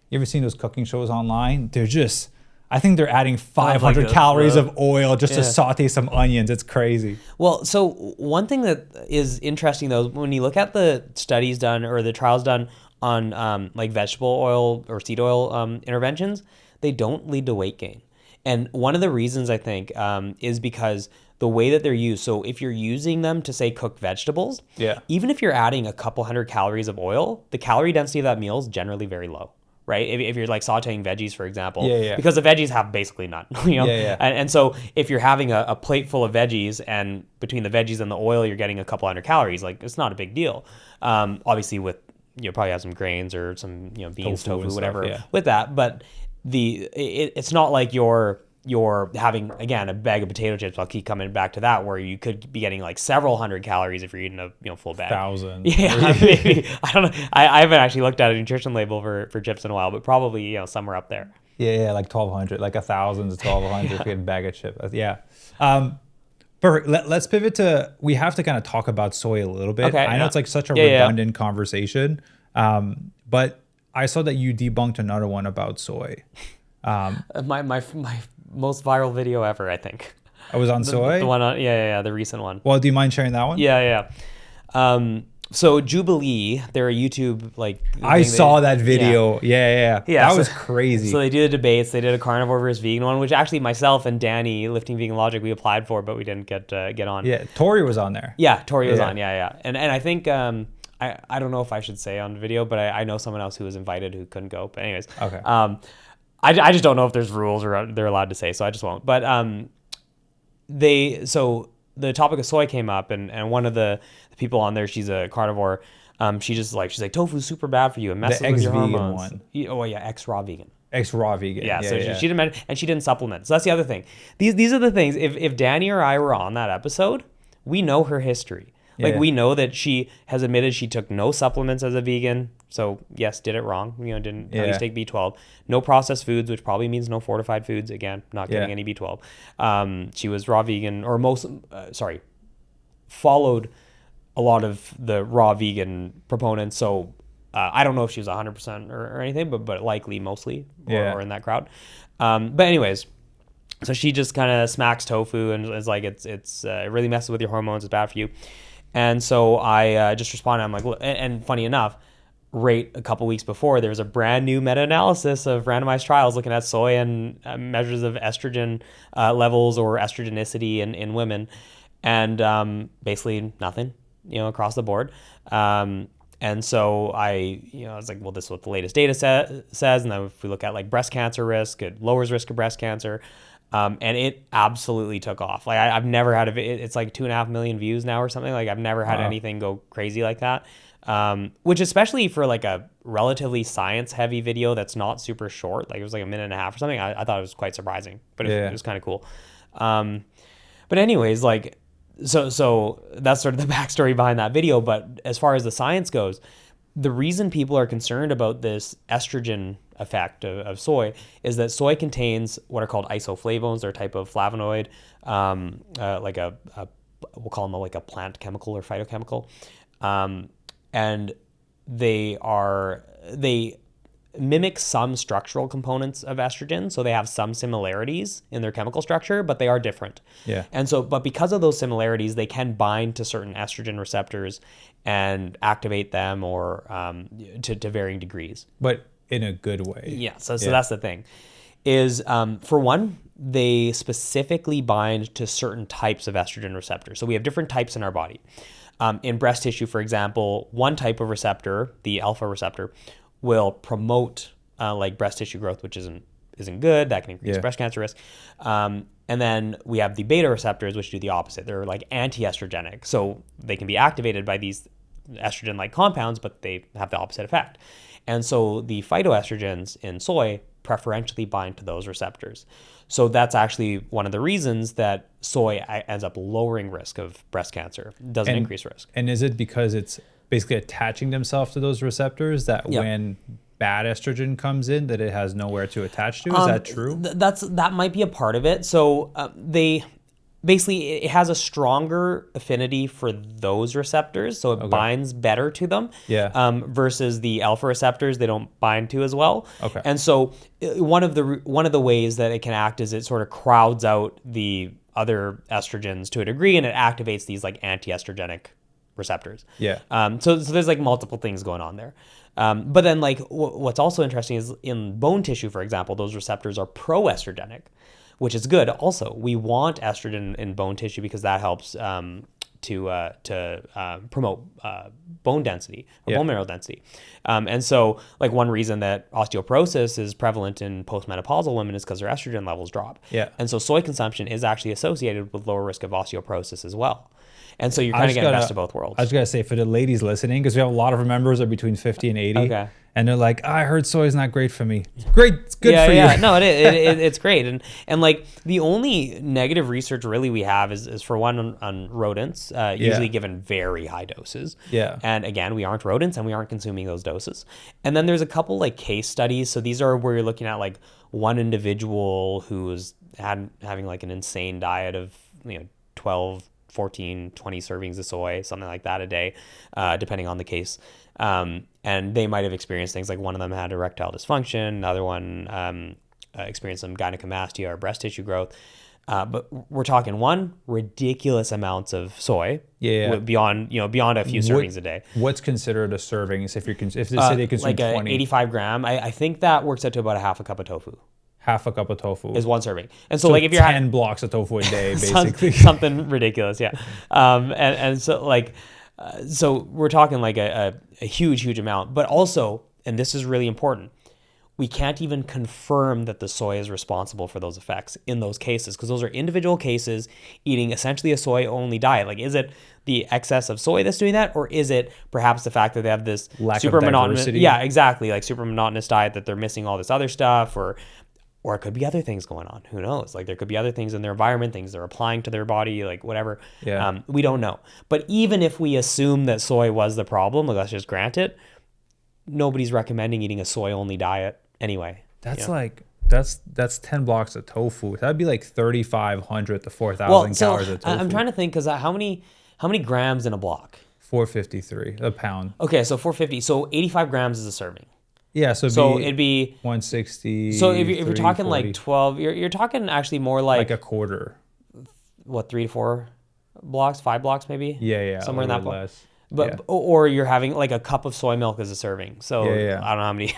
you ever seen those cooking shows online? They're just, I think they're adding 500 calories of oil just to Yeah. saute some onions. It's crazy. Well, so one thing that is interesting though, when you look at the studies done or the trials done on like vegetable oil or seed oil interventions, they don't lead to weight gain. And one of the reasons I think is because the way that they're used. So if you're using them to say cook vegetables, Yeah. even if you're adding a couple hundred calories of oil, the calorie density of that meal is generally very low. Right? If you're like sauteing veggies, for example, because the veggies have basically none, you know? And so if you're having a plate full of veggies and between the veggies and the oil, you're getting a couple hundred calories, like it's not a big deal. Obviously with, you'll probably have some grains or some, you know, beans, tofu, whatever stuff, with that. But it's not like you're having, again, a bag of potato chips. I'll keep coming back to that, where you could be getting like several hundred calories if you're eating a full bag. 1,000. Yeah, maybe. I don't know. I haven't actually looked at a nutrition label for chips in a while, but probably, you know, somewhere up there. Yeah, like 1,200, like 1,000 to 1,200 if you get a bag of chips. Yeah. Perfect. Let's pivot to, we have to kind of talk about soy a little bit. Okay, I know it's like such a redundant yeah. conversation, but I saw that you debunked another one about soy. My most viral video ever, I think. I was on soy? The one on, the recent one. Well, do you mind sharing that one? Yeah. So Jubilee, they're a YouTube like. I saw that video. Yeah. That was crazy. So they do the debates. They did a carnivore versus vegan one, which actually myself and Danny, Lifting Vegan Logic, we applied for, but we didn't get on. Yeah, Tori was on there. Yeah, Tori was on. Yeah. And I think I don't know if I should say on video, but I know someone else who was invited who couldn't go. But anyways, okay. I just don't know if there's rules or they're allowed to say, so I just won't. But the topic of soy came up, and one of the people on there, she's a carnivore. She's like tofu's super bad for you. It messes with your hormones. One. Oh yeah, ex-raw vegan. Ex-raw vegan. Yeah. So she didn't, and she didn't supplement. So that's the other thing. These are the things. If Danny or I were on that episode, we know her history. Like we know that she has admitted she took no supplements as a vegan. So yes, did it wrong. You know, didn't at least take B12. No processed foods, which probably means no fortified foods. Again, not getting any B12. She was raw vegan, or followed a lot of the raw vegan proponents. So I don't know if she was 100% or anything, but likely mostly or in that crowd. But anyways, so she just kind of smacks tofu and is like, it really messes with your hormones. It's bad for you. And so I just responded. I'm like, well, and funny enough, right a couple weeks before, there was a brand new meta-analysis of randomized trials looking at soy and measures of estrogen levels or estrogenicity in women, and basically nothing, across the board. And so I was like, well, this is what the latest data says. And then if we look at like breast cancer risk, it lowers risk of breast cancer. And it absolutely took off. Like I've never had it's like 2.5 million views now or something. Like I've never had anything go crazy like that. Which especially for like a relatively science heavy video that's not super short, like it was like 1.5 minutes or something. I thought it was quite surprising, but it was kind of cool. But anyways, like, so that's sort of the backstory behind that video. But as far as the science goes, the reason people are concerned about this estrogen effect of soy is that soy contains what are called isoflavones. They're a type of flavonoid, like we'll call them like a plant chemical or phytochemical. And they mimic some structural components of estrogen. So they have some similarities in their chemical structure, but they are different. Yeah. And so, but because of those similarities, they can bind to certain estrogen receptors and activate them or to varying degrees. But in a good way. Yeah. So that's the thing is, for one, they specifically bind to certain types of estrogen receptors. So we have different types in our body. In breast tissue, for example, one type of receptor, the alpha receptor, will promote like breast tissue growth, which isn't good. That can increase breast cancer risk. And then we have the beta receptors, which do the opposite. They're like anti-estrogenic. So they can be activated by these estrogen-like compounds, but they have the opposite effect. And so the phytoestrogens in soy preferentially bind to those receptors. So that's actually one of the reasons that soy ends up lowering risk of breast cancer. It doesn't increase risk. And is it because it's basically attaching themselves to those receptors that when bad estrogen comes in, that it has nowhere to attach to? Is that true? That might be a part of it. So basically it has a stronger affinity for those receptors, so it binds better to them. Versus the alpha receptors, they don't bind to as well. And so one of the ways that it can act is it sort of crowds out the other estrogens to a degree, and it activates these like anti-estrogenic receptors. So there's like multiple things going on there. But then like what's also interesting is in bone tissue, for example, those receptors are pro-estrogenic, which is good. Also, we want estrogen in bone tissue because that helps to promote bone density or bone mineral density. And so like one reason that osteoporosis is prevalent in postmenopausal women is because their estrogen levels drop. And so soy consumption is actually associated with lower risk of osteoporosis as well. And so you're kind of getting best of both worlds. I was going to say, for the ladies listening, because we have a lot of our members are between 50 and 80. And they're like, I heard soy is not great for me. Great, it's good for you. No, it's great. And like the only negative research really we have is for one on rodents, usually given very high doses. And again, we aren't rodents and we aren't consuming those doses. And then there's a couple like case studies. So these are where you're looking at like one individual who's having like an insane diet of 12, 14, 20 servings of soy, something like that a day, depending on the case. And they might have experienced things like one of them had erectile dysfunction, another one experienced some gynecomastia or breast tissue growth. But we're talking one, ridiculous amounts of soy, beyond a few servings a day. What's considered a serving? If they say they consume like 20, 85 gram, I think that works out to about a half a cup of tofu. Half a cup of tofu is one serving. And so like if you're 10 blocks of tofu a day, basically. something ridiculous. And so like, so we're talking like a huge amount, but also, and this is really important, we can't even confirm that the soy is responsible for those effects in those cases, because those are individual cases eating essentially a soy only diet. Like, is it the excess of soy that's doing that, or is it perhaps the fact that they have this super monotonous, like super monotonous diet that they're missing all this other stuff, or it could be other things going on. Who knows? Like there could be other things in their environment, things they're applying to their body, like whatever. We don't know. But even if we assume that soy was the problem, like let's just grant it, nobody's recommending eating a soy only diet anyway. That's like that's 10 blocks of tofu. That'd be like 3,500 to 4,000 calories of tofu. I'm trying to think, because how many grams in a block? 453 a pound. Okay, so 450. So 85 grams is a serving. Yeah, so it'd be 160. So if you're talking 40. Like 12, you're talking actually more like a quarter. What, 3 to 4 blocks, 5 blocks maybe? Yeah, somewhere in that point. Less. But or you're having like a cup of soy milk as a serving. So I don't know how many.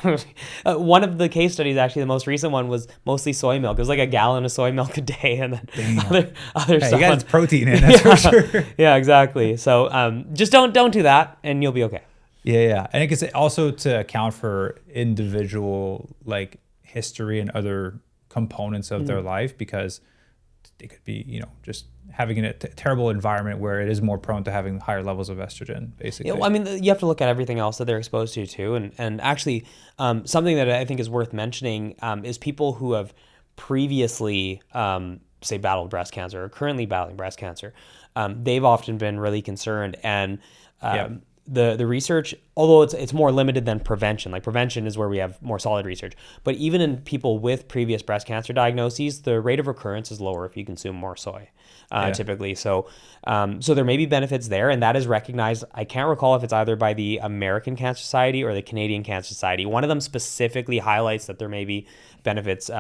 One of the case studies, actually, the most recent one was mostly soy milk. It was like a gallon of soy milk a day, and then other stuff. You got protein in, that's for sure. Yeah, exactly. So just don't do that, and you'll be okay. Yeah. And I guess also to account for individual like history and other components of their life, because they could be, just having a terrible environment where it is more prone to having higher levels of estrogen, basically. I mean, you have to look at everything else that they're exposed to too. And actually, something that I think is worth mentioning is people who have previously, say, battled breast cancer or currently battling breast cancer. They've often been really concerned, and the research, although it's more limited than prevention. Like prevention is where we have more solid research. But even in people with previous breast cancer diagnoses, the rate of recurrence is lower if you consume more soy, typically. So there may be benefits there, and that is recognized. I can't recall if it's either by the American Cancer Society or the Canadian Cancer Society. One of them specifically highlights that there may be benefits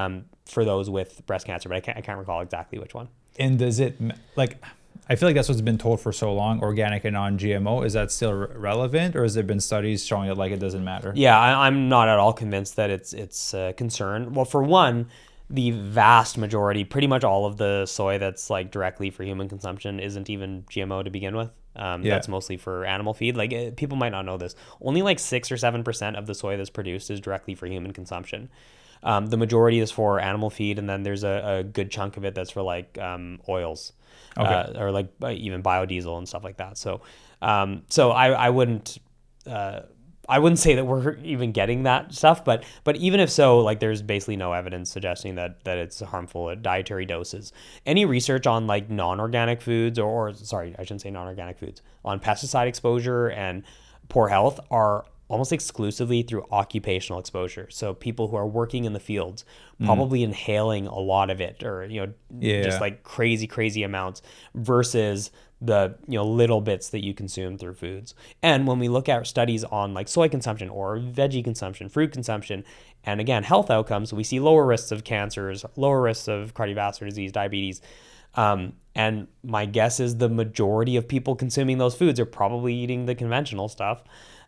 for those with breast cancer, but I can't recall exactly which one. And does it, like, I feel like that's what's been told for so long, organic and non-GMO. Is that still relevant, or has there been studies showing that like it doesn't matter? Yeah, I'm not at all convinced that it's a concern. Well, for one, the vast majority, pretty much all of the soy that's like directly for human consumption isn't even GMO to begin with. That's mostly for animal feed. Like people might not know this. Only like 6 or 7% of the soy that's produced is directly for human consumption. The majority is for animal feed, and then there's a good chunk of it that's for like oils. Or like even biodiesel and stuff like that. So I wouldn't say that we're even getting that stuff, but even if so, like there's basically no evidence suggesting that it's harmful at dietary doses. Any research on like non-organic foods, or sorry, I shouldn't say non-organic foods, on pesticide exposure and poor health are almost exclusively through occupational exposure. So people who are working in the fields, probably inhaling a lot of it, or, just like crazy amounts, versus the, little bits that you consume through foods. And when we look at studies on like soy consumption or veggie consumption, fruit consumption, and again, health outcomes, we see lower risks of cancers, lower risks of cardiovascular disease, diabetes. And my guess is the majority of people consuming those foods are probably eating the conventional stuff.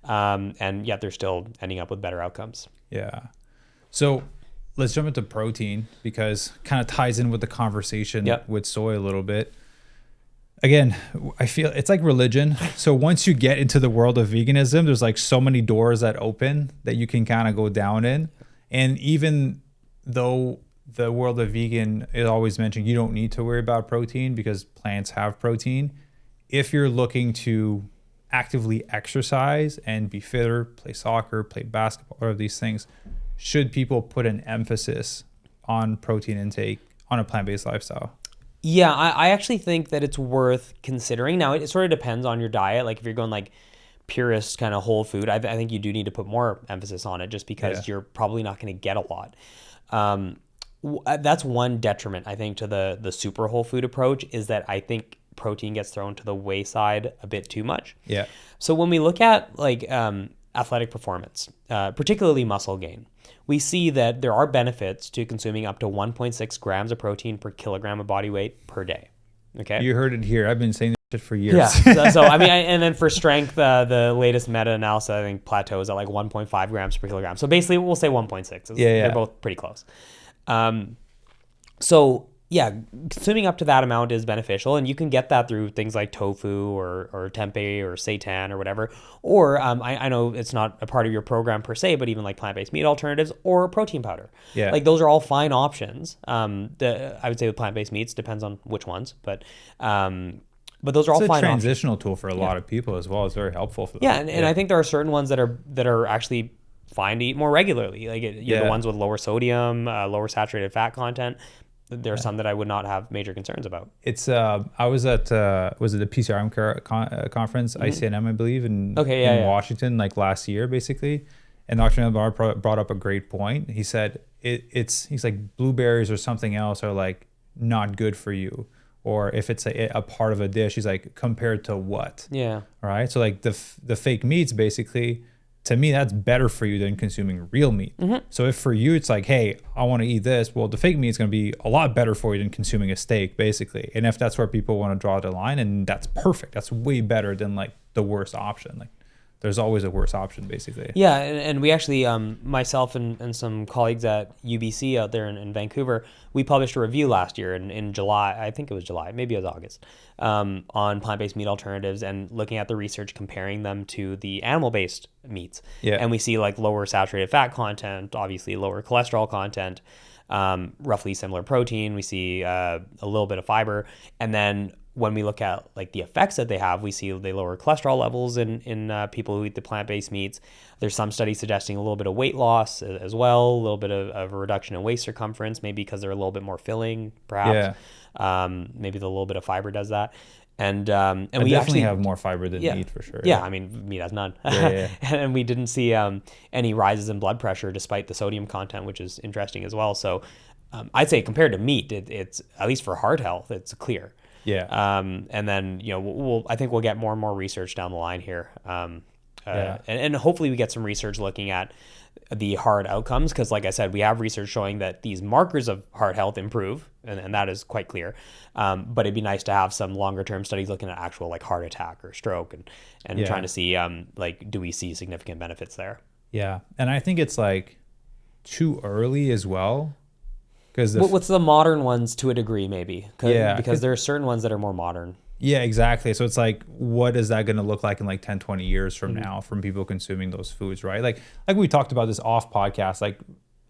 And yet they're still ending up with better outcomes. Yeah. So let's jump into protein, because kind of ties in with the conversation with soy a little bit. Again, I feel it's like religion. So once you get into the world of veganism, there's like so many doors that open that you can kind of go down in. And even though the world of vegan is always mentioned, you don't need to worry about protein because plants have protein. If you're looking to actively exercise and be fitter, play soccer, play basketball, all of these things, should people put an emphasis on protein intake on a plant-based lifestyle? Yeah, I actually think that it's worth considering. Now, it sort of depends on your diet. Like if you're going like purist kind of whole food, I think you do need to put more emphasis on it, just because you're probably not going to get a lot. That's one detriment, I think, to the super whole food approach, is that I think protein gets thrown to the wayside a bit too much. Yeah. So when we look at like athletic performance, particularly muscle gain, we see that there are benefits to consuming up to 1.6 grams of protein per kilogram of body weight per day. Okay. You heard it here. I've been saying this shit for years. Yeah. So I mean, and then for strength, the latest meta-analysis, I think, plateaus at like 1.5 grams per kilogram. So basically, we'll say 1.6. They're both pretty close. So yeah, consuming up to that amount is beneficial, and you can get that through things like tofu or tempeh or seitan or whatever. Or I know it's not a part of your program per se, but even like plant-based meat alternatives or protein powder. Yeah. Like those are all fine options. I would say with plant-based meats, depends on which ones, but those are all fine options. It's a transitional tool for a lot of people as well. It's very helpful for them. Yeah, and I think there are certain ones that are actually fine to eat more regularly. Like the ones with lower sodium, lower saturated fat content. There are some that I would not have major concerns about. It's I was at was it the PCRM conference, ICNM, I believe, in Washington, like last year, basically. And Dr. Nagar brought up a great point. He said he's like blueberries or something else are like not good for you, or if it's a part of a dish, he's like, compared to what? Yeah. Right. So like the fake meats, basically, to me, that's better for you than consuming real meat. So if for you, it's like, hey, I want to eat this, well, the fake meat is going to be a lot better for you than consuming a steak, basically. And if that's where people want to draw the line, and that's perfect. That's way better than like the worst option. Like there's always a worse option, basically. Yeah, and we actually, myself and some colleagues at UBC out there in Vancouver, we published a review last year in July, I think it was July, maybe it was August, on plant-based meat alternatives and looking at the research, comparing them to the animal-based meats. Yeah. And we see like lower saturated fat content, obviously lower cholesterol content, roughly similar protein. We see a little bit of fiber, and then when we look at like the effects that they have, we see they lower cholesterol levels in people who eat the plant-based meats. There's some studies suggesting a little bit of weight loss as well, a little bit of a reduction in waist circumference, maybe because they're a little bit more filling, perhaps. Yeah. Maybe the little bit of fiber does that. And we definitely actually have more fiber than meat for sure. Yeah, I mean, meat has none. And we didn't see any rises in blood pressure despite the sodium content, which is interesting as well. So I'd say compared to meat, it's at least for heart health, it's clear. Yeah. And then, I think we'll get more and more research down the line here. And hopefully we get some research looking at the hard outcomes, because like I said, we have research showing that these markers of heart health improve, and that is quite clear. But it'd be nice to have some longer term studies looking at actual like heart attack or stroke and trying to see like, do we see significant benefits there? Yeah. And I think it's like too early as well. What's the modern ones to a degree, maybe? Because there are certain ones that are more modern. Yeah, exactly. So it's like, what is that going to look like in like 10, 20 years from now from people consuming those foods, right? Like we talked about this off podcast, like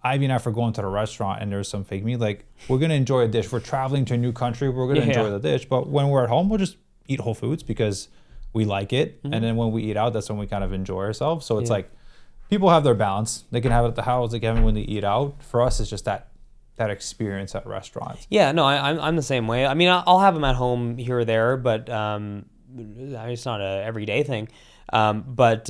Ivy and I, for going to the restaurant and there's some fake meat, like we're going to enjoy a dish. We're traveling to a new country. We're going to enjoy the dish. But when we're at home, we'll just eat whole foods because we like it. And then when we eat out, that's when we kind of enjoy ourselves. So it's like people have their balance. They can have it at the house. They can have it when they eat out. For us, it's just that experience at restaurants. Yeah, no, I'm the same way. I mean, I'll have them at home here or there, but it's not a everyday thing. But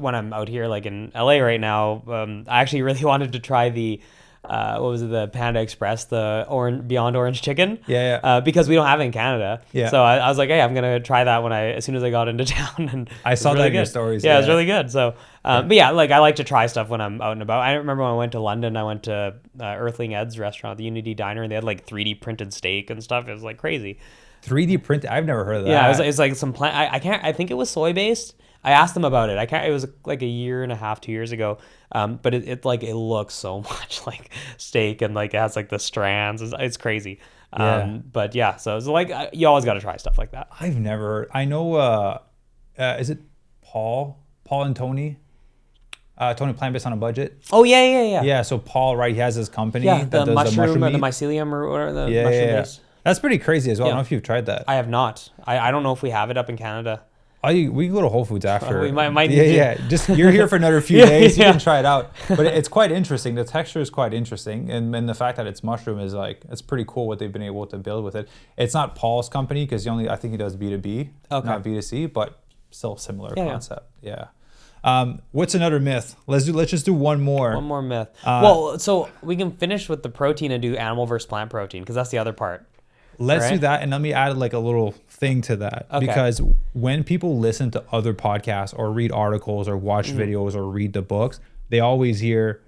when I'm out here, like in LA right now, I actually really wanted to try the what was it, the Panda Express, the Beyond Orange Chicken. Yeah. Because we don't have it in Canada. Yeah. So I was like, hey, I'm gonna try that as soon as I got into town, and I saw really that in your good. stories. Yeah, it was really good. So, but yeah, like I like to try stuff when I'm out and about. I remember when I went to London, I went to Earthling Ed's restaurant, the Unity Diner, and they had like 3D printed steak and stuff. It was like crazy. 3D print. I've never heard of that. Yeah, it's like some plant. I think it was soy based. I asked them about it. It was like a year and a half, 2 years ago. But it looks so much like steak, and like it has like the strands. It's crazy. But yeah, so it's like you always got to try stuff like that. I've never. I know. Is it Paul and Tony? Tony Plant-Based on a Budget. Oh yeah. Yeah. So Paul, right? He has his company. Yeah, that the does mushroom or meat. the mycelium or whatever. The Yeah. mushroom base. That's pretty crazy as well. I Yeah. don't know if you've tried that. I have not. I don't know if we have it up in Canada. We can go to Whole Foods after. We might Yeah. Just you're here for another few days. You can try it out. But it's quite interesting. The texture is quite interesting, and the fact that it's mushroom is like it's pretty cool what they've been able to build with it. It's not Paul's company because I think he does B2B, not B2C, but still similar concept. Yeah. What's another myth? Let's just do one more. One more myth. Well, so we can finish with the protein and do animal versus plant protein because that's the other part. Let's do that, and let me add like a little thing to that because when people listen to other podcasts or read articles or watch videos or read the books, they always hear,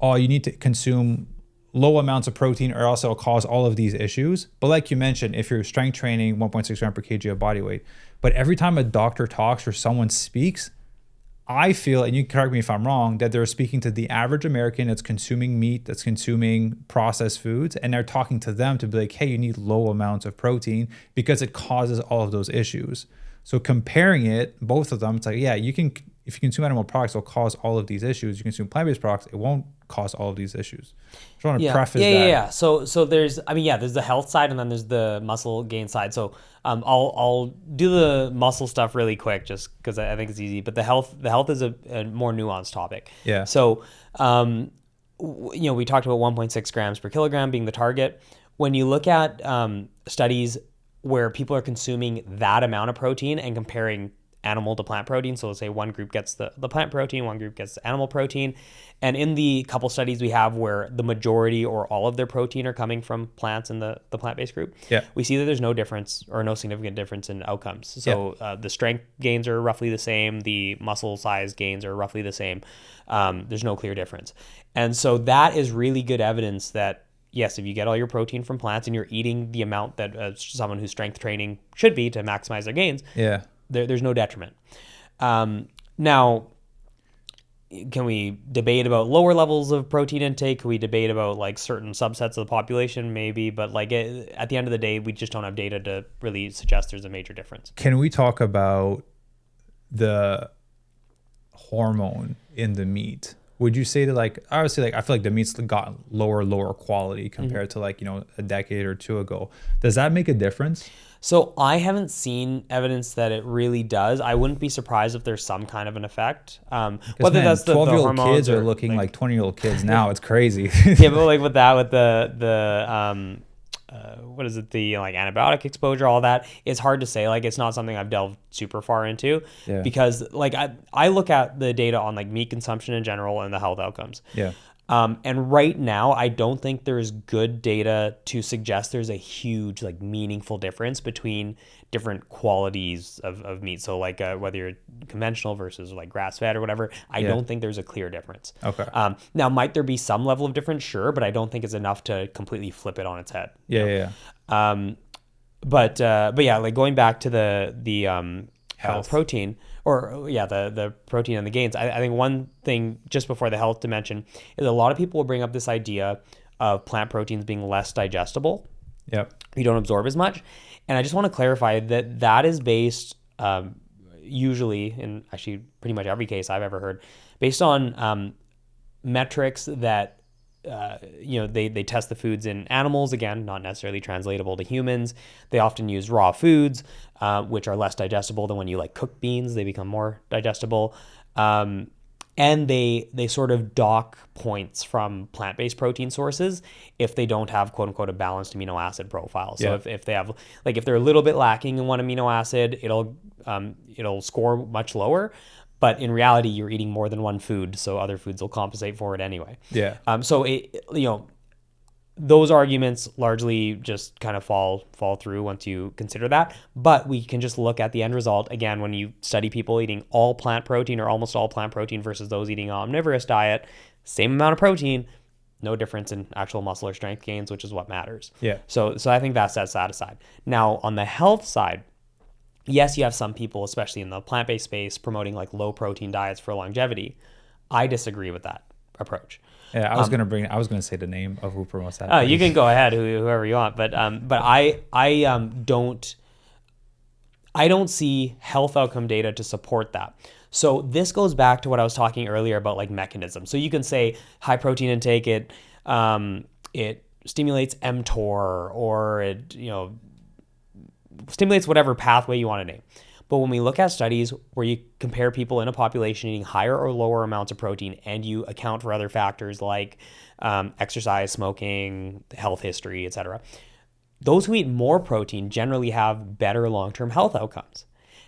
"Oh, you need to consume low amounts of protein, or else it'll cause all of these issues." But like you mentioned, if you're strength training, 1.6 gram per kg of body weight, but every time a doctor talks or someone speaks, I feel, and you can correct me if I'm wrong, that they're speaking to the average American that's consuming meat, that's consuming processed foods, and they're talking to them to be like, hey, you need low amounts of protein because it causes all of those issues. So comparing it, both of them, it's like, yeah, if you consume animal products, it'll cause all of these issues. You consume plant-based products, it won't cause all of these issues. I want to preface that. Yeah. So there's the health side and then there's the muscle gain side. So I'll do the muscle stuff really quick just because I think it's easy. But the health is a more nuanced topic. Yeah. So we talked about 1.6 grams per kilogram being the target. When you look at studies where people are consuming that amount of protein and comparing animal to plant protein. So let's say one group gets the plant protein, one group gets the animal protein. And in the couple studies we have where the majority or all of their protein are coming from plants in the plant-based group, we see that there's no difference or no significant difference in outcomes. So the strength gains are roughly the same. The muscle size gains are roughly the same. There's no clear difference. And so that is really good evidence that yes, if you get all your protein from plants and you're eating the amount that someone who's strength training should be to maximize their gains, there's no detriment. Now, can we debate about lower levels of protein intake? Can we debate about like certain subsets of the population? Maybe, but like at the end of the day, we just don't have data to really suggest there's a major difference. Can we talk about the hormone in the meat? Would you say that obviously I feel like the meat's got lower quality compared to a decade or two ago. Does that make a difference? So I haven't seen evidence that it really does. I wouldn't be surprised if there's some kind of an effect. Whether that's the 12-year-old kids are looking like 20-year-old kids now. It's crazy. Yeah, but like with the what is it? The antibiotic exposure, all that. It's hard to say. Like it's not something I've delved super far into because I look at the data on meat consumption in general and the health outcomes. Yeah. And right now, I don't think there's good data to suggest there's a huge, meaningful difference between different qualities of meat. So, whether you're conventional versus grass-fed or whatever, I don't think there's a clear difference. Okay. Now, might there be some level of difference? Sure, but I don't think it's enough to completely flip it on its head. Yeah. But yeah, going back to the health protein. The protein and the gains. I think one thing just before the health dimension is a lot of people will bring up this idea of plant proteins being less digestible. Yep. You don't absorb as much. And I just want to clarify that is based usually, in actually pretty much every case I've ever heard, based on metrics that they test the foods in animals, again, not necessarily translatable to humans. They often use raw foods, which are less digestible than when you cook beans. They become more digestible. And they sort of dock points from plant-based protein sources if they don't have quote unquote a balanced amino acid profile. So if they have, like, if they're a little bit lacking in one amino acid, it'll score much lower. But in reality, you're eating more than one food, so other foods will compensate for it anyway. Yeah. So those arguments largely just kind of fall through once you consider that. But we can just look at the end result. Again, when you study people eating all plant protein or almost all plant protein versus those eating an omnivorous diet, same amount of protein, no difference in actual muscle or strength gains, which is what matters. Yeah. So I think that sets that aside. Now, on the health side, yes, you have some people, especially in the plant-based space, promoting like low protein diets for longevity. I disagree with that approach. Yeah, I was gonna say the name of who promotes that. You can go ahead, whoever you want, but I don't see health outcome data to support that. So this goes back to what I was talking earlier about like mechanism. So you can say high protein intake, it stimulates mTOR, or it stimulates whatever pathway you want to name. But when we look at studies where you compare people in a population eating higher or lower amounts of protein, and you account for other factors like exercise, smoking, health history, etc., those who eat more protein generally have better long-term health outcomes.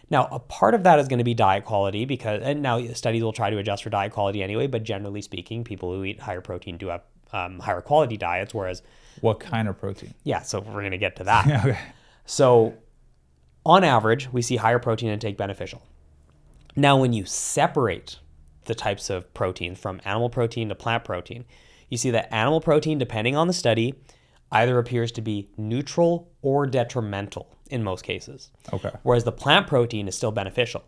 Now, a part of that is going to be diet quality, and now studies will try to adjust for diet quality anyway, but generally speaking, people who eat higher protein do have higher quality diets, whereas... What kind of protein? Yeah, so we're going to get to that. Okay. So on average, we see higher protein intake beneficial. Now, when you separate the types of protein from animal protein to plant protein, you see that animal protein, depending on the study, either appears to be neutral or detrimental in most cases. Okay. Whereas the plant protein is still beneficial.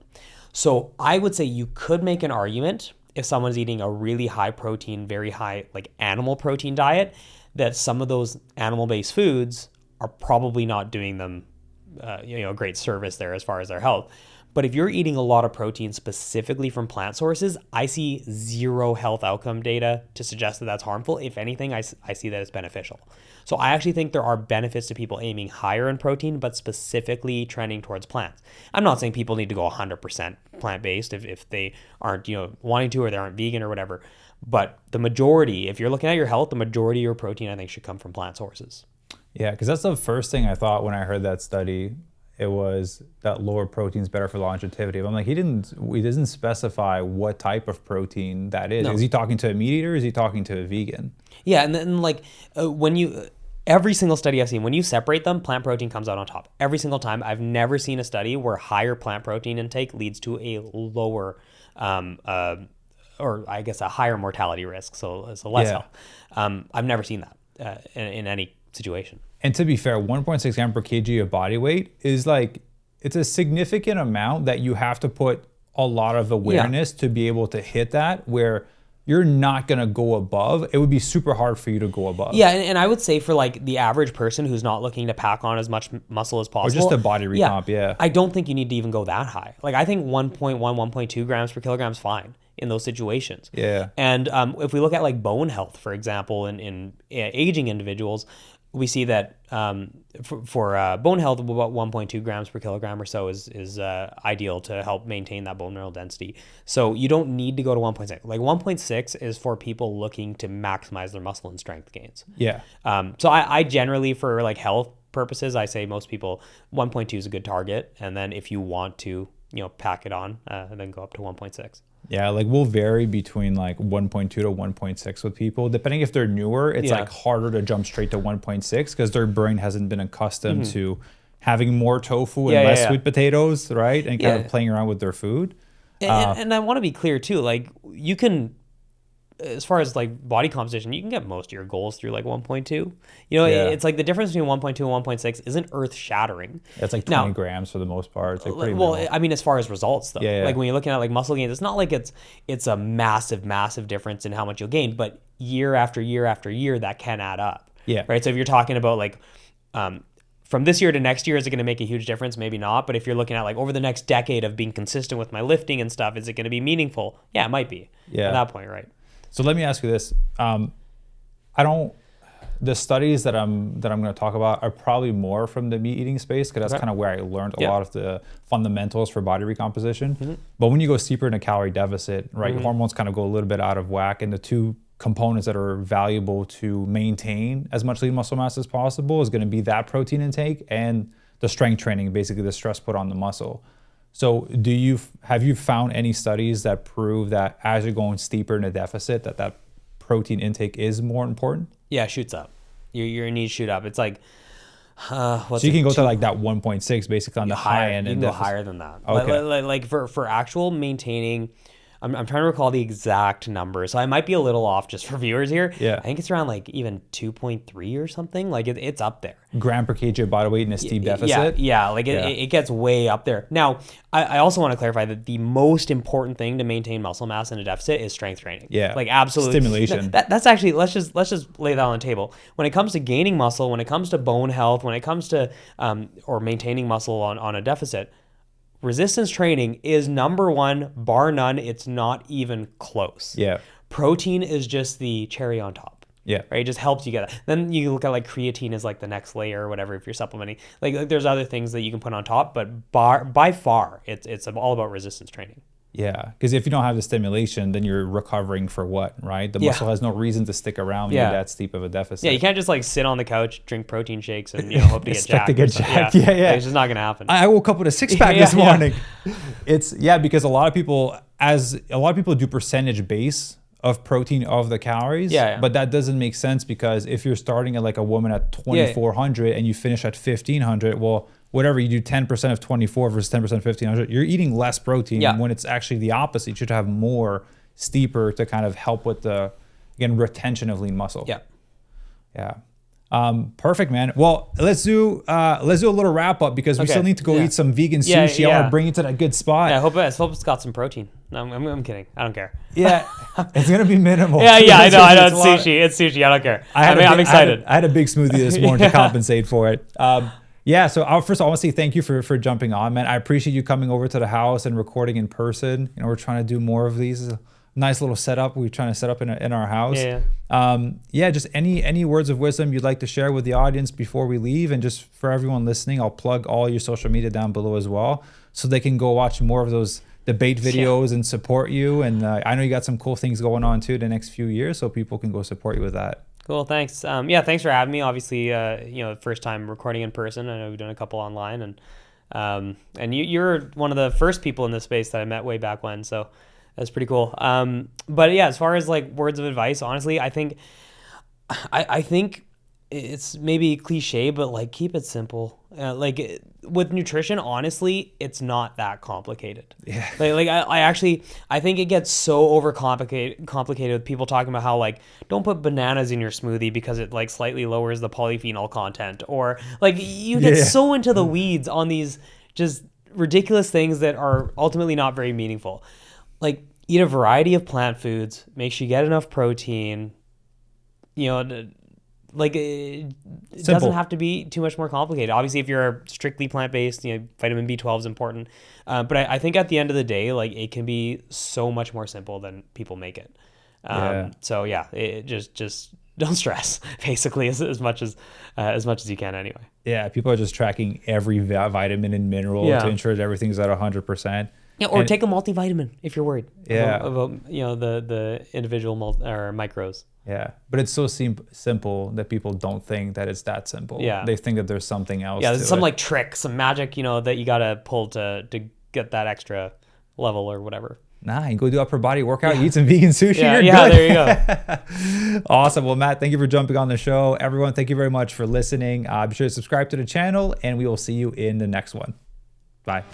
So I would say you could make an argument if someone's eating a really high protein, very high like animal protein diet, that some of those animal-based foods are probably not doing them a great service there as far as their health. But if you're eating a lot of protein specifically from plant sources, I see zero health outcome data to suggest that that's harmful. If anything, I see that it's beneficial. So I actually think there are benefits to people aiming higher in protein, but specifically trending towards plants. I'm not saying people need to go 100% plant-based if they aren't wanting to, or they aren't vegan or whatever. But the majority, if you're looking at your health, the majority of your protein, I think, should come from plant sources. Yeah, because that's the first thing I thought when I heard that study. It was that lower protein is better for longevity. But I'm like, he doesn't specify what type of protein that is. No. Is he talking to a meat eater? Or is he talking to a vegan? Yeah, and then like every single study I've seen, when you separate them, plant protein comes out on top. Every single time. I've never seen a study where higher plant protein intake leads to a lower, or I guess a higher mortality risk. So less health. I've never seen that in any situation. And to be fair, 1.6 gram per kg of body weight is like, it's a significant amount that you have to put a lot of awareness to be able to hit that, where you're not going to go above. It would be super hard for you to go above. Yeah, and I would say for like the average person who's not looking to pack on as much muscle as possible. Or just a body recomp, I don't think you need to even go that high. Like I think 1.1, 1.2 grams per kilogram is fine in those situations. Yeah. And if we look at like bone health, for example, in aging individuals, we see that for bone health, about 1.2 grams per kilogram or so is ideal to help maintain that bone mineral density. So you don't need to go to 1.6. Like 1.6 is for people looking to maximize their muscle and strength gains. Yeah. So I generally, for like health purposes, I say most people 1.2 is a good target. And then if you want to, pack it on, then go up to 1.6. Yeah, like we'll vary between like 1.2 to 1.6 with people. Depending if they're newer, it's like harder to jump straight to 1.6 because their brain hasn't been accustomed to having more tofu and less sweet potatoes, right? And kind of playing around with their food. And I want to be clear too, like you can, as far as like body composition, you can get most of your goals through like 1.2. It's like the difference between 1.2 and 1.6 isn't earth shattering. It's like 20 grams for the most part. It's like pretty minimal. I mean, as far as results though, like when you're looking at like muscle gains, it's not like it's a massive difference in how much you'll gain, but year after year after year, that can add up. Yeah. Right. So if you're talking about like, from this year to next year, is it going to make a huge difference? Maybe not. But if you're looking at like over the next decade of being consistent with my lifting and stuff, is it going to be meaningful? Yeah, it might be. Yeah. At that point, right? So let me ask you this. I don't The studies that I'm going to talk about are probably more from the meat eating space, because that's kind of where I learned a lot of the fundamentals for body recomposition. But when you go steeper in a calorie deficit, right, hormones kind of go a little bit out of whack, and the two components that are valuable to maintain as much lean muscle mass as possible is going to be that protein intake and the strength training, basically the stress put on the muscle. So have you found any studies that prove that as you're going steeper in a deficit, that protein intake is more important? Yeah, it shoots up. Your needs shoot up. It's like, so you can go to like that 1.6 basically on the high end. You can go higher than that. Okay. Like for actual maintaining, I'm trying to recall the exact number, so I might be a little off just for viewers here. Yeah. I think it's around like even 2.3 or something. Like it's up there. Gram per kg of body weight in a steep deficit? Yeah. Like it gets way up there. Now, I also want to clarify that the most important thing to maintain muscle mass in a deficit is strength training. Yeah. Like absolutely. Stimulation. That's actually, let's just lay that on the table. When it comes to gaining muscle, when it comes to bone health, when it comes to or maintaining muscle on a deficit, resistance training is number one, bar none. It's not even close. Yeah. Protein is just the cherry on top. Yeah. Right. It just helps you get that. Then you look at like creatine is like the next layer or whatever if you're supplementing. Like there's other things that you can put on top, but by far it's all about resistance training. Yeah, because if you don't have the stimulation, then you're recovering for what, right? The muscle has no reason to stick around when you're that steep of a deficit. Yeah, you can't just like sit on the couch, drink protein shakes, and hope to get jacked. Yeah. Like, it's just not gonna happen. I woke up with a six-pack this morning. It's because a lot of people do percentage base of protein of the calories. But that doesn't make sense, because if you're starting at like a woman at 2,400 and you finish at 1,500, well, whatever you do, 10% of 24 versus 10% of 1,500, you're eating less protein when it's actually the opposite. You should have more steeper to kind of help with the, again, retention of lean muscle. Yeah. Perfect, man. Well, let's do a little wrap up, because we still need to go eat some vegan sushi. I want to bring you to that good spot. I hope it's got some protein. No, I'm kidding. I don't care. Yeah, it's gonna be minimal. I know. It's sushi. It's sushi. I don't care. I'm excited. I had a big smoothie this morning to compensate for it. So first of all, I want to say thank you for jumping on, man. I appreciate you coming over to the house and recording in person. We're trying to do more of these. Nice little setup we're trying to set up in our house. Just any words of wisdom you'd like to share with the audience before we leave. And just for everyone listening, I'll plug all your social media down below as well, so they can go watch more of those debate videos and support you. And I know you got some cool things going on too the next few years, so people can go support you with that. Cool, thanks. Thanks for having me. Obviously, first time recording in person. I know we've done a couple online, and you're one of the first people in this space that I met way back when. So that's pretty cool. As far as like words of advice, honestly, I think it's maybe cliche, but like keep it simple. With nutrition, honestly, it's not that complicated. Yeah. I think it gets so complicated with people talking about how like don't put bananas in your smoothie because it like slightly lowers the polyphenol content, or like you get so into the weeds on these just ridiculous things that are ultimately not very meaningful. Like eat a variety of plant foods, make sure you get enough protein. It doesn't have to be too much more complicated. Obviously, if you're strictly plant-based, vitamin B12 is important. But I think at the end of the day, like it can be so much more simple than people make it. It just don't stress, basically, as much as you can anyway. Yeah, people are just tracking every vitamin and mineral to ensure that everything's at 100%. Yeah, or take a multivitamin if you're worried about the individual or micros. Yeah, but it's so simple that people don't think that it's that simple. Yeah, they think that there's something else. Yeah, there's some like trick, some magic, that you gotta pull to get that extra level or whatever. Nah, you go do upper body workout, you eat some vegan sushi, you're good. There you go. Awesome. Well, Matt, thank you for jumping on the show. Everyone, thank you very much for listening. Be sure to subscribe to the channel, and we will see you in the next one. Bye.